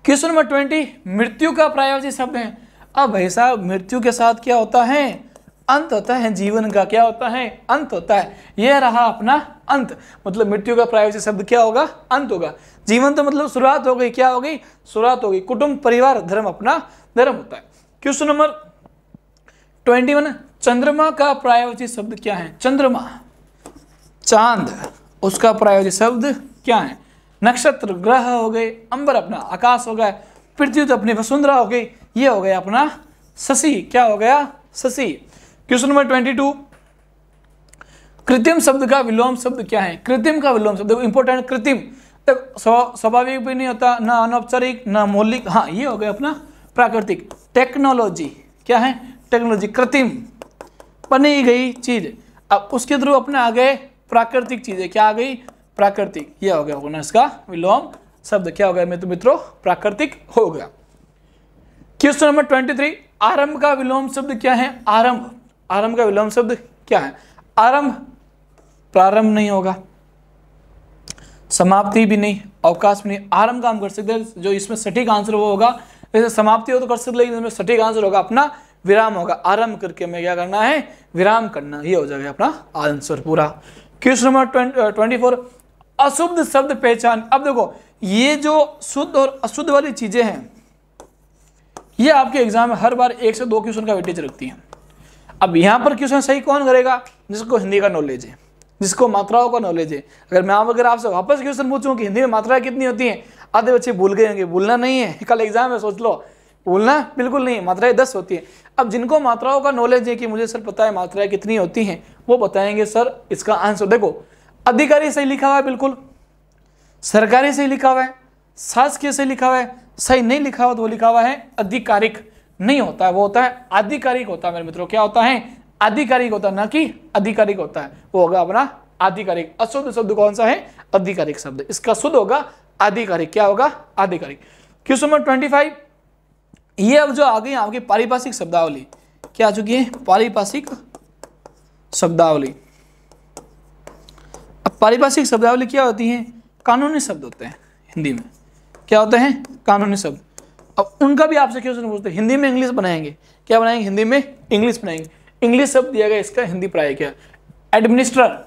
S1: क्वेश्चन नंबर 20, मृत्यु का पर्यायवाची शब्द है। अब भाई साहब मृत्यु के साथ क्या होता है? अंत होता है जीवन का। क्या होता है? अंत होता है। यह रहा अपना अंत। मतलब मृत्यु का पर्यायवाची शब्द क्या होगा? अंत होगा। जीवन तो मतलब शुरुआत हो गई। क्या हो गई? शुरुआत हो गई। कुटुंब, परिवार, धर्म अपना धर्म होता है। क्वेश्चन नंबर 21, चंद्रमा का पर्यायवाची शब्द क्या है? चंद्रमा, चांद, उसका पर्यायवाची शब्द क्या है? नक्षत्र, ग्रह हो गए, अंबर अपना आकाश हो गया, पृथ्वी तो अपनी वसुंधरा हो गई, ये हो गया अपना शशि। क्या हो गया? शशि। क्वेश्चन नंबर 22, कृत्रिम शब्द का विलोम शब्द क्या है? कृत्रिम का विलोम शब्द इंपॉर्टेंट। कृत्रिम स्वाभाविक भी नहीं होता, ना अनौपचारिक, ना मौलिक। हाँ, ये हो गया अपना प्राकृतिक। टेक्नोलॉजी, क्या है? टेक्नोलॉजी, कृत्रिम, बनी गई चीज। अब उसके थ्रू अपने आ गए प्राकृतिक चीजें। क्या आ गई? प्राकृतिक। ये हो गया अपना इसका विलोम शब्द क्या हो गया मेरे मित्रों, प्राकृतिक हो गया। क्वेश्चन नंबर 23, आरंभ का विलोम शब्द क्या है? आरंभ, आरंभ का विलोम शब्द क्या है? आरंभ प्रारंभ नहीं होगा, समाप्ति भी नहीं, अवकाश भी नहीं। आरंभ का हम कर सकते हैं, जो इसमें सटीक आंसर वो होगा। वैसे समाप्ति हो तो कर सकते, लेकिन इसमें सटीक आंसर होगा अपना विराम होगा। आरंभ करके हमें क्या करना है? विराम करना, ये हो जाएगा अपना आंसर पूरा। क्वेश्चन नंबर 24, अशुद्ध शब्द पहचान। अब देखो ये जो शुद्ध और अशुद्ध वाली चीजें हैं, ये आपके एग्जाम में हर बार 1 से 2 क्वेश्चन का वेटेज रखती हैं। अब यहाँ पर क्वेश्चन सही कौन करेगा? जिसको हिंदी का नॉलेज है, जिसको मात्राओं का नॉलेज है। अगर आपसे वापस क्वेश्चन पूछूं कि हिंदी में मात्राएं कितनी होती हैं, आधे बच्चे भूल गए होंगे। भूलना नहीं है, कल एग्जाम है, सोच लो, भूलना बिल्कुल नहीं है। मात्राएं 10 होती हैं। अब जिनको मात्राओं का नॉलेज है कि मुझे सर पता है मात्राएं कितनी होती हैं, वो बताएंगे सर इसका आंसर। देखो अधिकारी सही लिखा हुआ है, बिल्कुल सरकारी सही लिखा हुआ है, शासकीय सही लिखा हुआ है। सही नहीं लिखा हुआ तो वो लिखा हुआ है आधिकारिक, नहीं होता है, वो होता है आधिकारिक होता है मेरे मित्रों। क्या होता है? आधिकारिक होता है, ना कि आधिकारिक होता है। वो होगा अपना आधिकारिक। अशुद्ध शब्द कौन सा है? आधिकारिक शब्द। इसका शुद्ध होगा आधिकारिक। क्या होगा? आधिकारिक। क्वेश्चन नंबर 25, ये अब जो आ गई आपकी पारिभाषिक शब्दावली, क्या आ चुकी है? पारिभाषिक शब्दावली। अब पारिभाषिक शब्दावली क्या होती है? कानूनी शब्द होते हैं हिंदी में। क्या होते हैं? कानूनी शब्द। अब उनका भी आपसे क्वेश्चन पूछते हैं, हिंदी में इंग्लिश बनाएंगे। क्या बनाएंगे? हिंदी में इंग्लिश बनाएंगे। इंग्लिश शब्द दिया गया, इसका हिंदी पढ़ाई क्या? एडमिनिस्टर।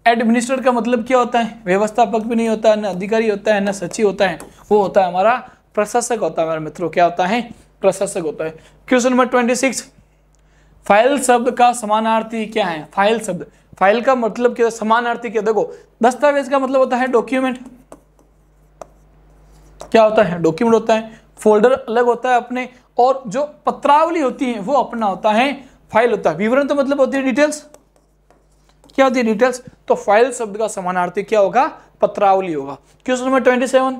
S1: एडमिनिस्टर का मतलब क्या होता है? व्यवस्थापक भी नहीं होता है, ना अधिकारी होता है, ना सचिव होता है, वो होता है हमारा प्रशासक होता है मेरे मित्रों। क्या होता है? प्रशासक होता है। क्वेश्चन नंबर 26, फाइल शब्द का समानार्थी क्या है? फाइल शब्द, फाइल का मतलब क्या? समानार्थी क्या? देखो दस्तावेज का मतलब होता है डॉक्यूमेंट। क्या होता है? डॉक्यूमेंट होता है। फोल्डर अलग होता है अपने, और जो पत्रावली होती है वो अपना होता है फाइल होता है। विवरण तो मतलब होती है डिटेल्स। क्या होती है? डिटेल्स। तो फाइल शब्द का समानार्थी क्या होगा? पत्रावली होगा। क्वेश्चन नंबर 27,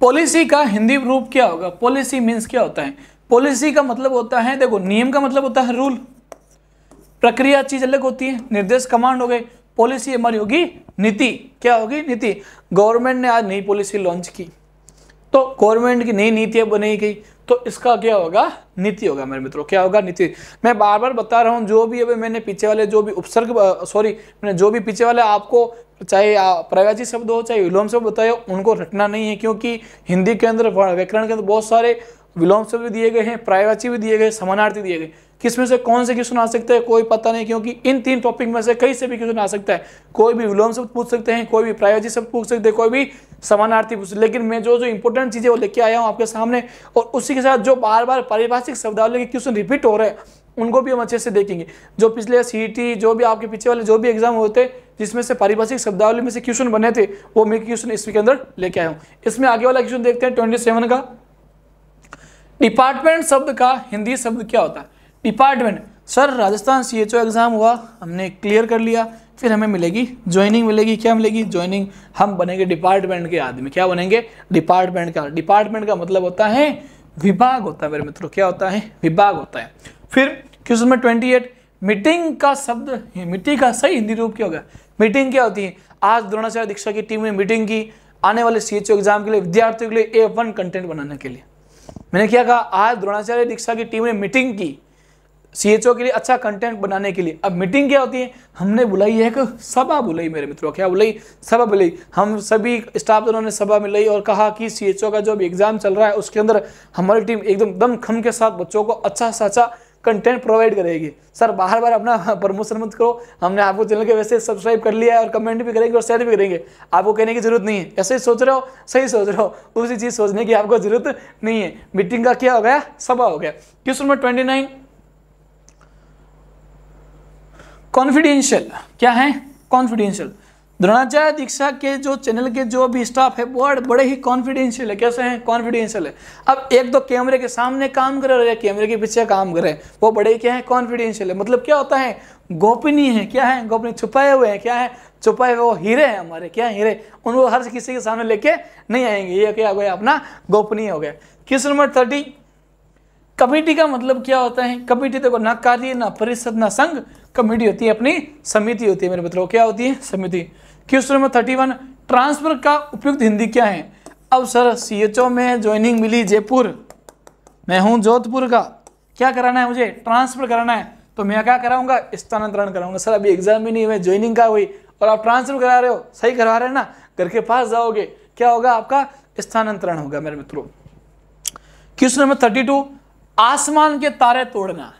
S1: पॉलिसी का हिंदी रूप क्या होगा? पॉलिसी मीन्स क्या होता है? पॉलिसी का मतलब होता है, देखो नियम का मतलब होता है रूल, प्रक्रिया चीज अलग होती है, निर्देश कमांड हो गए। पॉलिसी हमारी होगी नीति। क्या होगी? नीति। गवर्नमेंट ने आज नई पॉलिसी लॉन्च की, तो गवर्नमेंट की नई नीतियां बनाई गई, तो इसका क्या होगा? नीति होगा मेरे मित्रों। क्या होगा? नीति। मैं बार बार बता रहा हूँ, जो भी अभी मैंने पीछे वाले जो भी उपसर्ग मैंने जो भी पीछे वाले आपको चाहे पर्यायवाची शब्द हो चाहे विलोम शब्द बताए, उनको रटना नहीं है, क्योंकि हिंदी के अंदर व्याकरण के अंदर बहुत सारे विलोम शब्द भी दिए गए हैं, पर्यायवाची भी दिए गए, समानार्थी दिए गए। किसमें से कौन से क्वेश्चन आ सकते हैं कोई पता नहीं, क्योंकि इन 3 टॉपिक में से कहीं से भी क्वेश्चन आ सकता है। कोई भी विलोम शब्द पूछ सकते हैं, कोई भी पर्यायवाची शब्द पूछ सकते हैं, कोई भी समानार्थी पूछ सकते। लेकिन मैं जो इंपॉर्टेंट चीजें वो लेके आया हूँ आपके सामने, और उसी के साथ जो बार बार पारिभाषिक शब्दावली के क्वेश्चन रिपीट हो रहे हैं उनको भी हम अच्छे से देखेंगे। जो पिछले सीईटी जो भी आपके पीछे वाले जो भी एग्जाम होते जिसमें से पारिभाषिक शब्दावली में से क्वेश्चन बने थे, वो मैं क्वेश्चन इसके अंदर लेके आया हूँ। इसमें आगे वाला क्वेश्चन देखते हैं 27 का। डिपार्टमेंट शब्द का हिंदी शब्द क्या होता है? Department. Sir Rajasthan CHO exam हुआ, हमने क्लियर कर लिया, फिर हमें मिलेगी ज्वाइनिंग मिलेगी। क्या मिलेगी? ज्वाइनिंग। हम बनेंगे डिपार्टमेंट के आदमी। क्या बनेंगे? डिपार्टमेंट का। डिपार्टमेंट का मतलब होता है विभाग होता है मेरे मित्रों। क्या होता है? विभाग होता है। फिर क्वेश्चन नंबर 28, मीटिंग का शब्द, मीटिंग का सही हिंदी रूप क्या होगा? मीटिंग क्या होती है? आज द्रोणाचार्य दीक्षा की टीम ने मीटिंग की आने वाले CHO एग्जाम के लिए, विद्यार्थियों के लिए A1 कंटेंट बनाने के लिए। मैंने क्या कहा? आज द्रोणाचार्य दीक्षा की टीम ने मीटिंग की CHO के लिए अच्छा कंटेंट बनाने के लिए। अब मीटिंग क्या होती है? हमने बुलाई एक सभा बुलाई मेरे मित्रों। क्या बुलाई? सभा बुलाई। हम सभी स्टाफ दोनों ने सभा मिलाई और कहा कि CHO का जो भी एग्जाम चल रहा है उसके अंदर हमारी टीम एकदम दम खम के साथ बच्चों को अच्छा से अच्छा कंटेंट प्रोवाइड करेगी। सर बार बार अपना प्रमोशन मत करो, हमने आपको चैनल के वैसे सब्सक्राइब कर लिया है और कमेंट भी करेंगे और शेयर भी करेंगे। आपको कहने की जरूरत नहीं है। ऐसे ही सोच रहे हो, सही सोच रहे हो, उसी चीज सोचने की आपको जरूरत नहीं है। मीटिंग का क्या हो गया? सभा हो गया। Question number 29, confidential. क्या है? कॉन्फिडेंशियल। द्रोणाचार्य दीक्षा के जो चैनल के जो भी स्टाफ है वो बड़े ही कॉन्फिडेंशियल है। कैसे हैं? कॉन्फिडेंशियल है। अब एक तो कैमरे के सामने काम करे और एक कैमरे के पीछे काम करे, वो बड़े क्या है? कॉन्फिडेंशियल है। मतलब क्या होता है? गोपनीय है। क्या है? गोपनीय, छुपाए हुए हैं। क्या है? छुपाए हुए वो हीरे हैं हमारे। क्या हीरे? उनको हर किसी के सामने लेके नहीं आएंगे। ये क्या हो गया? अपना गोपनीय हो गया। क्वेश्चन नंबर 30, कमेटी का मतलब क्या होता है? कमेटी देखो ना कार्य ना परिषद ना संघ, कमेटी होती है अपनी समिति होती है मेरे मित्रों। क्या होती है? समिति। क्वेश्चन नंबर 31, ट्रांसफर का उपयुक्त हिंदी क्या है? अब सर CHO में ज्वाइनिंग मिली जयपुर, मैं हूँ जोधपुर का, क्या कराना है मुझे? ट्रांसफर कराना है, तो मैं क्या कराऊंगा? स्थानांतरण कराऊंगा। सर अभी एग्जाम भी नहीं हुए, ज्वाइनिंग का हुई और आप ट्रांसफर करा रहे हो, सही करवा रहे हैं ना, घर के पास जाओगे, क्या होगा? आपका स्थानांतरण होगा मेरे मित्रों। क्वेश्चन नंबर 32, आसमान के तारे तोड़ना।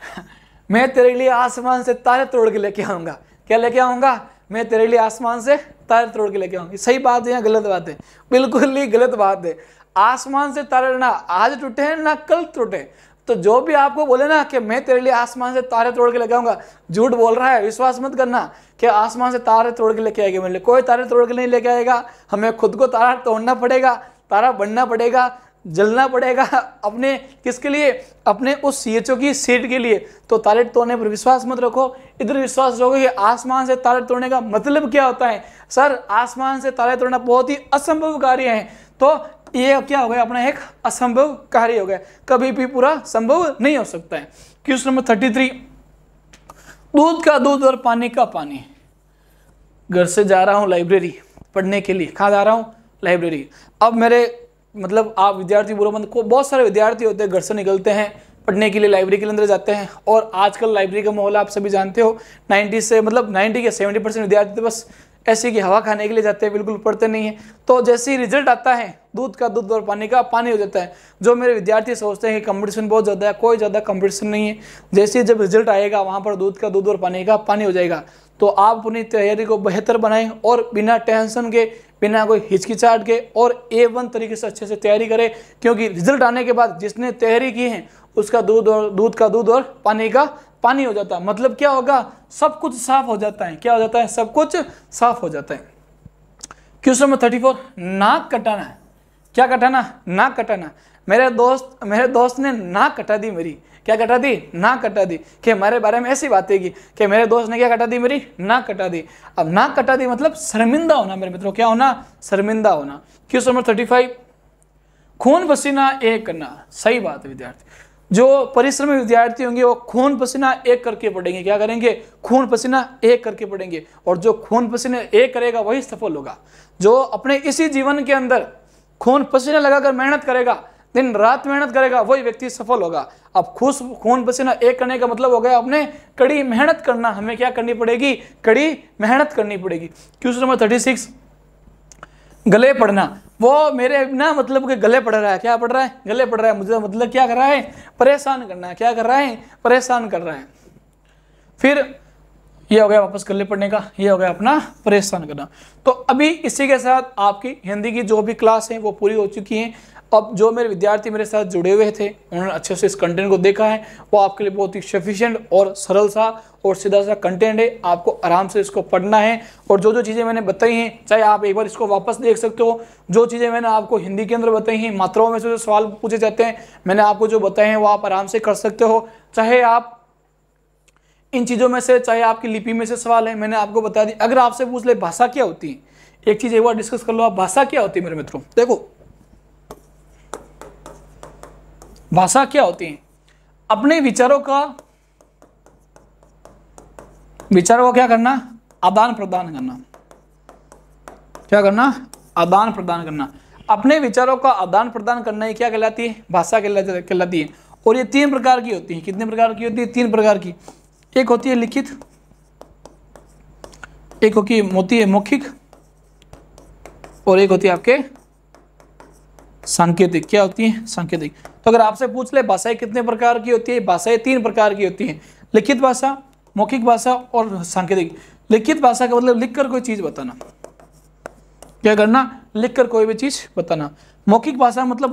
S1: मैं तेरे लिए आसमान से तारे तोड़ के लेके आऊंगा। क्या लेके आऊंगा? मैं तेरे लिए आसमान से तारे तोड़ के लेके आऊंगी। सही बात है या गलत बात है? बिल्कुल ही गलत बात है। आसमान से तारे ना आज टूटे हैं ना कल टूटे, तो जो भी आपको बोले ना कि मैं तेरे लिए आसमान से तारे तोड़ के लेके आऊंगा, झूठ बोल रहा है, विश्वास मत करना कि आसमान से तारे तोड़ के लेके आएगा। मेरे लिए कोई तारे तोड़ के नहीं लेके आएगा, हमें खुद को तारा तोड़ना पड़ेगा, तारा बनना पड़ेगा, जलना पड़ेगा अपने किसके लिए? अपने उस CHO की सीट के लिए। तो तारे तोड़ने पर विश्वास मत रखो, इधर विश्वास रखो कि आसमान से तारे तोड़ने का मतलब क्या होता है। सर आसमान से तारे तोड़ना बहुत ही असंभव कार्य है, तो ये क्या हो गया? अपना एक असंभव कार्य हो गया, कभी भी पूरा संभव नहीं हो सकता है। क्वेश्चन नंबर 33, दूध का दूध और पानी का पानी। घर से जा रहा हूँ लाइब्रेरी पढ़ने के लिए, कहाँ जा रहा हूँ? लाइब्रेरी। अब मेरे मतलब आप विद्यार्थी बुरो मंद को, बहुत सारे विद्यार्थी होते हैं घर से निकलते हैं पढ़ने के लिए, लाइब्रेरी के अंदर जाते हैं, और आजकल लाइब्रेरी का माहौल आप सभी जानते हो, 90 से मतलब 90 के 70% विद्यार्थी तो बस ऐसे की हवा खाने के लिए जाते हैं, बिल्कुल पढ़ते नहीं है। तो जैसे ही रिजल्ट आता है, दूध का दूध और पानी का पानी हो जाता है। जो मेरे विद्यार्थी सोचते हैं कि कंपटीशन बहुत ज़्यादा है, कोई ज़्यादा कंपटीशन नहीं है। जैसे ही जब रिजल्ट आएगा वहाँ पर दूध का दूध और पानी का पानी हो जाएगा। तो आप अपनी तैयारी को बेहतर बनाएं और बिना टेंशन के, बिना कोई हिचकिचाहट के और A1 तरीके से अच्छे से तैयारी करें, क्योंकि रिजल्ट आने के बाद जिसने तैयारी की है उसका दूध का दूध और पानी का पानी हो जाता है। मतलब क्या होगा? सब कुछ साफ हो जाता है। क्या हो जाता है? सब कुछ साफ हो जाता है। क्वेश्चन नंबर 34, नाक कटाना। क्या कटाना? नाक कटाना। मेरे दोस्त ने नाक कटा दी मेरी। क्या कटा दी? नाक कटा दी। कि हमारे बारे में ऐसी बातें की कि मेरे दोस्त ने क्या कटा दी? मेरी नाक कटा दी। अब नाक कटा दी मतलब शर्मिंदा होना मेरे मित्रों, क्या होना? शर्मिंदा होना। क्वेश्चन नंबर 35, खून पसीना एक करना। सही बात है विद्यार्थी, जो परिश्रमी विद्यार्थी होंगे वो खून पसीना एक करके पढ़ेंगे। क्या करेंगे? खून पसीना एक करके पढ़ेंगे, और जो खून पसीना एक करेगा वही सफल होगा। जो अपने इसी जीवन के अंदर खून पसीना लगाकर मेहनत करेगा, दिन रात मेहनत करेगा, वही व्यक्ति सफल होगा। अब खून पसीना एक करने का मतलब हो गया अपने कड़ी मेहनत करना। हमें क्या करनी पड़ेगी? कड़ी मेहनत करनी पड़ेगी। क्वेश्चन नंबर 36, गले पड़ना। वो मेरे ना मतलब के गले पड़ रहा है। क्या पड़ रहा है? गले पड़ रहा है। मुझे मतलब क्या कर रहा है? परेशान करना है। क्या कर रहा है? परेशान कर रहा है। फिर ये हो गया वापस गले पड़ने का, ये हो गया अपना परेशान करना। तो अभी इसी के साथ आपकी हिंदी की जो भी क्लास है वो पूरी हो चुकी है। अब जो मेरे विद्यार्थी मेरे साथ जुड़े हुए थे उन्होंने अच्छे से इस कंटेंट को देखा है, वो आपके लिए बहुत ही सफिशिएंट और सरल सा और सीधा सा कंटेंट है। आपको आराम से इसको पढ़ना है, और जो जो चीज़ें मैंने बताई हैं, चाहे आप एक बार इसको वापस देख सकते हो। जो चीज़ें मैंने आपको हिंदी के अंदर बताई हैं, मात्राओं में से जो सवाल पूछे जाते हैं मैंने आपको जो बताए हैं वो आप आराम से कर सकते हो। चाहे आप इन चीज़ों में से, चाहे आपकी लिपि में से सवाल है, मैंने आपको बता दी। अगर आपसे पूछ ले भाषा क्या होती है, एक चीज़ एक बार डिस्कस कर लो आप, भाषा क्या होती है मेरे मित्रों। देखो भाषा क्या होती है? अपने विचारों का क्या करना? आदान प्रदान करना। क्या करना? आदान प्रदान करना। अपने विचारों का आदान प्रदान करना ही क्या कहलाती है? भाषा कहलाती है। और ये 3 प्रकार की होती है। कितने प्रकार की होती है? 3 प्रकार की। एक होती है लिखित, एक होती है मौखिक, और एक होती है आपके सांकेतिक। क्या होती है? सांकेतिक। तो अगर आपसे पूछ ले भाषाएं कितने प्रकार की होती है, भाषाएं 3 प्रकार की होती हैं, लिखित भाषा, मौखिक भाषा और सांकेतिक। लिखित भाषा का मतलब लिखकर कोई चीज बताना। क्या करना? लिखकर कोई भी चीज बताना। मौखिक भाषा मतलब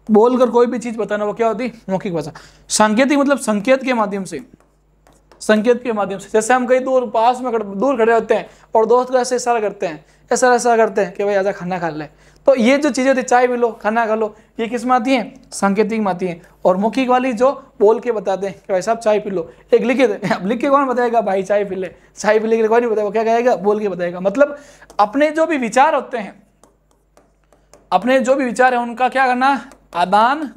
S1: बोलकर कोई भी चीज बताना, वो क्या होती है? मौखिक भाषा। सांकेतिक मतलब संकेत के माध्यम से, जैसे हम कहीं दूर पास में दूर खड़े होते हैं और दोस्त को ऐसे इशारा करते हैं, ऐसा करते हैं कि भाई आजा खाना खा ले। तो ये जो चीज़ें होती है, चाय पी लो, खाना खा लो, ये किस में आती हैं? सांकेतिक में आती हैं। और मौखिक वाली जो बोल के बताते हैं कि भाई साहब चाय पी लो। एक लिखित है, अब लिख के कौन बताएगा भाई चाय पी ले, चाय पी ले कोई नहीं बताएगा, क्या कहेगा? बोल के बताएगा। मतलब अपने जो भी विचार होते हैं, अपने जो भी विचार है उनका क्या करना? आदान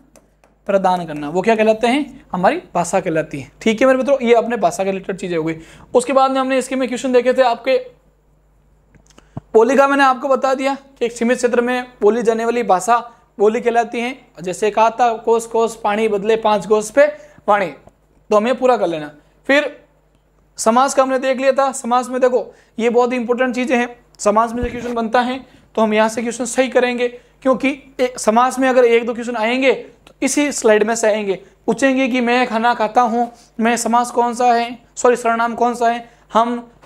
S1: प्रदान करना। वो क्या कहलाते हैं? हमारी भाषा कहलाती है। ठीक है मेरे मित्रों, ये अपने भाषा के रिलेटेड चीजें हो गई। उसके बाद में हमने इसके में क्वेश्चन देखे थे आपके बोली का मैंने आपको बता दिया कि एक सीमित क्षेत्र में बोली जाने वाली भाषा बोली कहलाती है। जैसे कहा था कोस कोस पानी बदले 5 कोस पे वाणी, तो हमें पूरा कर लेना। फिर समास का हमने देख लिया था। समास में देखो ये बहुत ही इंपॉर्टेंट चीजें हैं। समास में जो क्वेश्चन बनता है तो हम यहाँ से क्वेश्चन सही करेंगे, क्योंकि एक समास में अगर 1-2 क्वेश्चन आएंगे तो इसी स्लाइड में से आएंगे। पूछेंगे कि मैं खाना खाता हूँ, मैं समास कौन सा है, सॉरी सर्वनाम कौन सा है,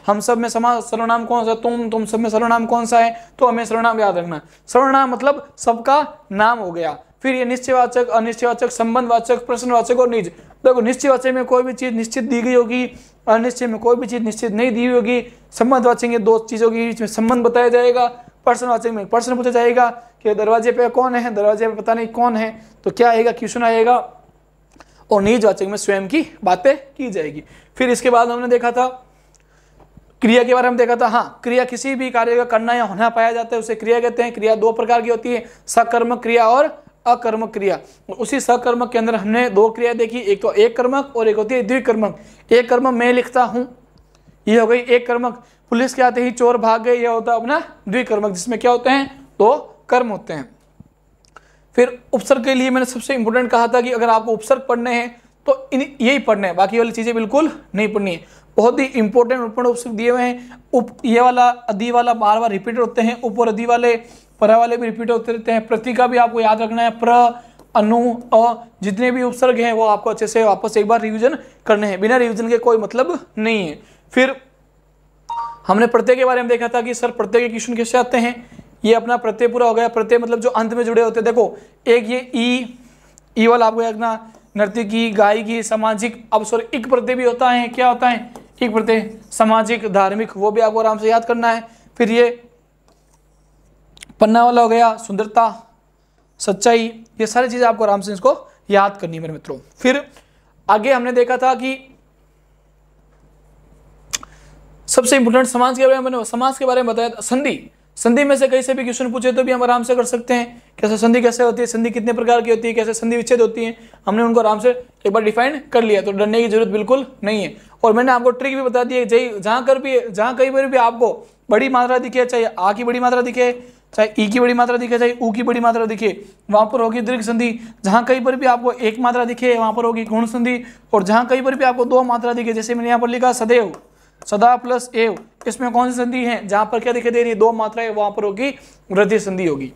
S1: हम सब में समास सर्वनाम कौन सा है, तुम सब में सर्वनाम कौन सा है, तो हमें सर्वनाम याद रखना। सर्वनाम मतलब सबका नाम हो गया। फिर ये निश्चयवाचक, अनिश्चयवाचक, संबंधवाचक, प्रश्नवाचक और निज। देखो निश्चयवाचक में कोई भी चीज निश्चित दी गई होगी, अनिश्चय में कोई भी चीज निश्चित नहीं दी होगी। संबंधवाचक में 2 चीजों के बीच में संबंध बताया जाएगा। प्रश्नवाचक में प्रश्न पूछा जाएगा कि दरवाजे पे कौन है, दरवाजे पे पता नहीं कौन है, तो क्या आएगा, क्वेश्चन आएगा। और निजवाचक में स्वयं की बातें की जाएगी। फिर इसके बाद हमने देखा था क्रिया के बारे में देखा था। हाँ, क्रिया किसी भी कार्य का करना या होना पाया जाता है उसे क्रिया कहते हैं। क्रिया 2 प्रकार की होती है, सकर्मक क्रिया और अकर्मक क्रिया। उसी सकर्मक के अंदर हमने 2 क्रिया देखी, एक तो एक कर्मक और एक होती है द्विकर्मक। एक कर्मक मैं लिखता हूँ, ये हो गई एक कर्मक। पुलिस के आते ही चोर भाग गए, यह होता है अपना द्विकर्मक, जिसमें क्या होते हैं 2 कर्म होते हैं। फिर उपसर्ग के लिए मैंने सबसे इंपॉर्टेंट कहा था कि अगर आपको उपसर्ग पढ़ने हैं तो यही पढ़ने हैं, बाकी वाली चीजें बिल्कुल नहीं पढ़नी है। बहुत ही इंपॉर्टेंट उपसर्ग दिए हुए हैं। ये वाला अधि वाला बार बार रिपीट होते हैं, उप और अधि वाले परा वाले भी रिपीट होते रहते हैं। प्रति का भी आपको याद रखना है, प्र, अनु, अ, जितने भी उपसर्ग हैं वो आपको अच्छे से वापस एक बार रिवीजन करने हैं। बिना रिवीजन के कोई मतलब नहीं है। फिर हमने प्रत्यय के बारे में देखा था कि सर प्रत्यय के क्वेश्चन कैसे आते हैं। ये अपना प्रत्यय पूरा हो गया। प्रत्यय मतलब जो अंत में जुड़े होते हैं। देखो एक ये ई वाला आपको याद रखना, नर्तकी, गायकी, सामाजिक। अब सॉरी इक प्रत्यय भी होता है, क्या होता है इक प्रत्यय, सामाजिक, धार्मिक, वो भी आपको आराम से याद करना है। फिर ये पन्ना वाला हो गया, सुंदरता, सच्चाई, ये सारी चीजें आपको आराम से इसको याद करनी है मेरे मित्रों। फिर आगे हमने देखा था कि सबसे इंपॉर्टेंट समास के बारे में बताया था। संधि में से कहीं से भी क्वेश्चन पूछे तो भी हम आराम से कर सकते हैं। कैसे संधि कैसे होती है, संधि कितने प्रकार की होती है, कैसे संधि विच्छेद होती है, हमने उनको आराम से एक बार डिफाइन कर लिया, तो डरने की जरूरत बिल्कुल नहीं है। और मैंने आपको ट्रिक भी बता दी है, जहाँ कहीं पर भी आपको बड़ी मात्रा दिखे, चाहे आ की बड़ी मात्रा दिखे, चाहे ई की बड़ी मात्रा दिखे, चाहे ऊ की बड़ी मात्रा दिखे, वहां पर होगी दीर्घ संधि। जहां कहीं पर भी आपको 1 मात्रा दिखे वहां पर होगी गुण संधि। और जहां कहीं पर भी आपको 2 मात्रा दिखे, जैसे मैंने यहाँ पर लिखा सदैव, सदा प्लस एव, इसमें कौन सी संधि है, जहां पर क्या दिखाई दे रही है 2 मात्राएं, वहां पर होगी वृद्धि संधि होगी।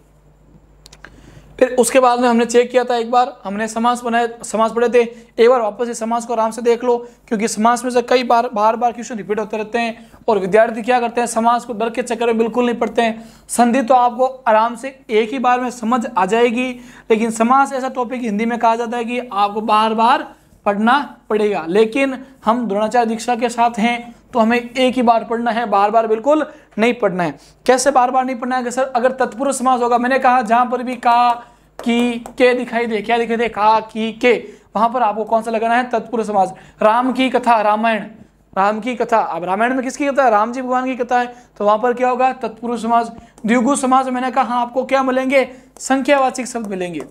S1: फिर उसके बाद में हमने चेक किया था, एक बार हमने समास पढ़े थे, एक बार वापस इस समास को आराम से देख लो, क्योंकि समास में से कई बार क्वेश्चन रिपीट होते रहते हैं और विद्यार्थी क्या करते हैं, समास को डर के चक्कर में बिल्कुल नहीं पढ़ते हैं। संधि तो आपको आराम से एक ही बार में समझ आ जाएगी, लेकिन समास ऐसा टॉपिक हिंदी में कहा जाता है कि आपको बार बार पढ़ना पड़ेगा। लेकिन हम द्रोणाचार्य दीक्षा के साथ हैं तो हमें एक ही बार पढ़ना है, बार बार बिल्कुल नहीं पढ़ना है। कैसे बार बार नहीं पढ़ना है कि सर अगर तत्पुरुष समास होगा, मैंने कहा जहां पर भी का, की, के दिखाई दे, क्या दिखाई दे, का, की, के, वहां पर आपको कौन सा लगाना है, तत्पुरुष समास। राम की कथा, रामायण, राम की कथा, अब रामायण में किसकी कथा है, राम जी भगवान की कथा है, तो वहां पर क्या होगा, तत्पुरुष समास। द्विगु समास मैंने कहा आपको क्या मिलेंगे, संख्यावाचक शब्द मिलेंगे,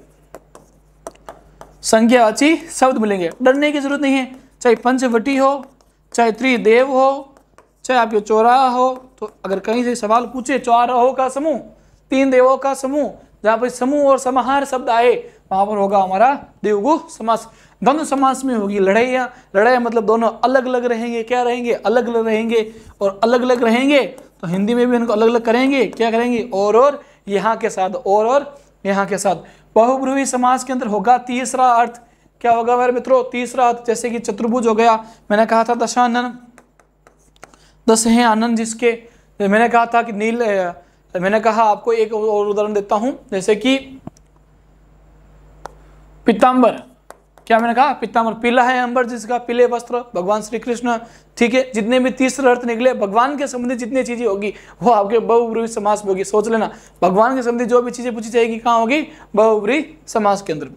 S1: संख्यावाची शब्द मिलेंगे। डरने की जरूरत नहीं है, चाहे पंचवटी हो, चाहे त्रिदेव हो, चाहे आपके चौराहा हो, तो अगर कहीं से सवाल पूछे चौराहों का समूह, 3 देवों का समूह, जहां पर समूह और समाहार शब्द आए वहां पर होगा हमारा द्विगु समास। द्वंद्व समास में होगी लड़ाइयाँ, लड़ाई मतलब दोनों अलग अलग रहेंगे, क्या रहेंगे, अलग अलग रहेंगे, और अलग अलग रहेंगे तो हिंदी में भी इनको अलग अलग करेंगे, क्या करेंगे, और यहाँ के साथ, और यहाँ के साथ। बहुब्रूही समास के अंदर होगा तीसरा अर्थ, क्या होगा मेरे मित्रों, तीसरा अर्थ, जैसे कि चतुर्भुज हो गया, मैंने कहा था दशानन, 10 हैं आनंद जिसके, मैंने कहा था कि नील, मैंने कहा आपको एक और उदाहरण देता हूं, जैसे कि पीतांबर, क्या मैंने कहा, पीतांबर, पीला है अंबर जिसका, पीले वस्त्र, भगवान श्री कृष्ण, ठीक है। जितने भी तीसरे अर्थ निकले भगवान के संबंधित जितनी चीजें होगी वो आपके बहुब्रूही समास में होगी। सोच लेना, भगवान के संबंधित जो भी चीजें पूछी जाएगी कहाँ होगी, बहुब्रूही समास के अंदर।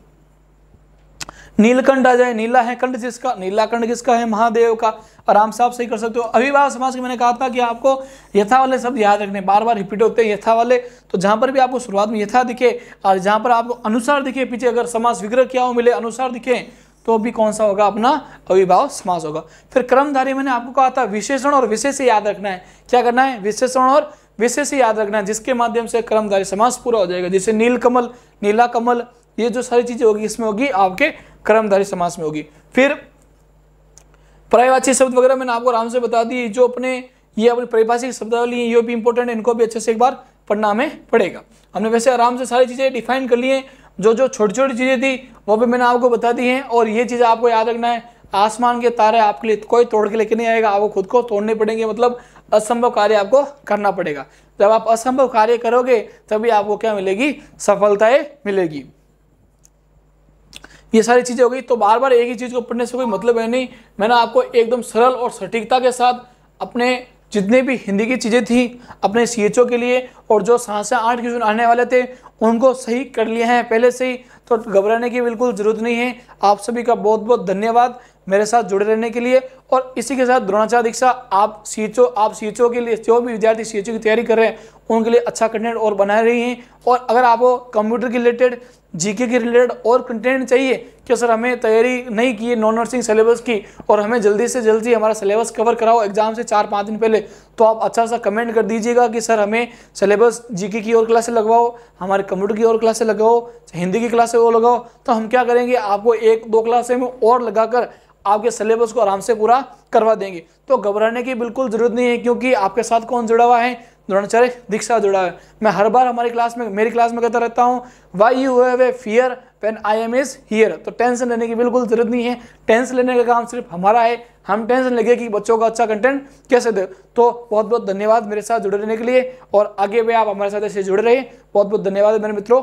S1: नीलकंठ आ जाए, नीला है कंठ जिसका, नीला कंठ किसका है, महादेव का, आराम से आप सही कर सकते हो। अविवाह समास के मैंने कहा था कि आपको यथा वाले शब्द याद रखने, बार बार रिपीट होते हैं यथा वाले, तो जहां पर भी आपको शुरुआत में यथा दिखे और जहां पर आपको अनुसार दिखे, पीछे अगर समास विग्रह क्या हो मिले, अनुसार दिखे, तो भी कौन सा होगा, अपना अविभाव समास होगा। फिर क्रमधारी मैंने आपको कहा था विशेषण और विशेष याद रखना है, क्या करना है, विशेषण और विशेष ही याद रखना है, जिसके माध्यम से कर्मधारय समास पूरा हो जाएगा। जैसे नीलकमल, नीला कमल, ये जो सारी चीजें होगी इसमें होगी आपके कर्मधारय समास में होगी। फिर पर्यायवाची शब्द वगैरह मैंने आपको आराम से बता दी। जो अपने ये अपनी परिभाषिक शब्दावली है, ये भी इंपॉर्टेंट है, इनको भी अच्छे से एक बार पढ़ना हमें पड़ेगा। हमने वैसे आराम से सारी चीजें डिफाइन कर ली हैं, जो जो छोटी छोटी चीजें थी वो भी मैंने आपको बता दी हैं। और ये चीजें आपको याद रखना है, आसमान के तारे आपके लिए कोई तोड़ के लेके नहीं आएगा, आपको खुद को तोड़ने पड़ेंगे, मतलब असंभव कार्य आपको करना पड़ेगा। जब आप असंभव कार्य करोगे तभी आपको क्या मिलेगी, सफलताएं मिलेगी। ये सारी चीजें हो गई। तो बार बार एक ही चीज को पढ़ने से कोई मतलब है नहीं। मैंने आपको एकदम सरल और सटीकता के साथ अपने जितने भी हिंदी की चीजें थी अपने CHO के लिए, और जो 7 से 8 क्वेश्चन आने वाले थे उनको सही कर लिए हैं पहले से ही, तो घबराने की बिल्कुल जरूरत नहीं है। आप सभी का बहुत बहुत धन्यवाद मेरे साथ जुड़े रहने के लिए। और इसी के साथ द्रोणाचार्य दीक्षा आप CHO के लिए, जो भी विद्यार्थी CHO की तैयारी कर रहे हैं उनके लिए अच्छा कंटेंट और बना रही हैं। और अगर आपको कंप्यूटर के रिलेटेड, GK के रिलेटेड और कंटेंट चाहिए कि सर हमें तैयारी नहीं की है नॉन नर्सिंग सिलेबस की और हमें जल्दी से जल्दी हमारा सिलेबस कवर कराओ एग्जाम से 4-5 दिन पहले, तो आप अच्छा सा कमेंट कर दीजिएगा कि सर हमें सिलेबस GK की और क्लासेस लगवाओ, हमारे कंप्यूटर की और क्लासेस लगाओ, हिंदी की क्लासेस और लगाओ। तो हम क्या करेंगे, आपको 1-2 क्लासेस में और लगाकर आपके सिलेबस को आराम से पूरा करवा देंगे। तो घबराने की बिल्कुल जरूरत नहीं है, क्योंकि आपके साथ कौन जुड़ा हुआ है, द्रोणाचार्य दीक्षा जुड़ा है। मैं हर बार मेरी क्लास में कहता रहता हूँ, why you have a fear when I am is here. तो टेंशन लेने की बिल्कुल जरूरत नहीं है, टेंशन लेने का काम सिर्फ हमारा है, हम टेंशन लेंगे कि बच्चों को अच्छा कंटेंट कैसे दे। तो बहुत बहुत धन्यवाद मेरे साथ जुड़े रहने के लिए, और आगे भी आप हमारे साथ ऐसे जुड़े रहिए। बहुत बहुत धन्यवाद मेरे मित्रों।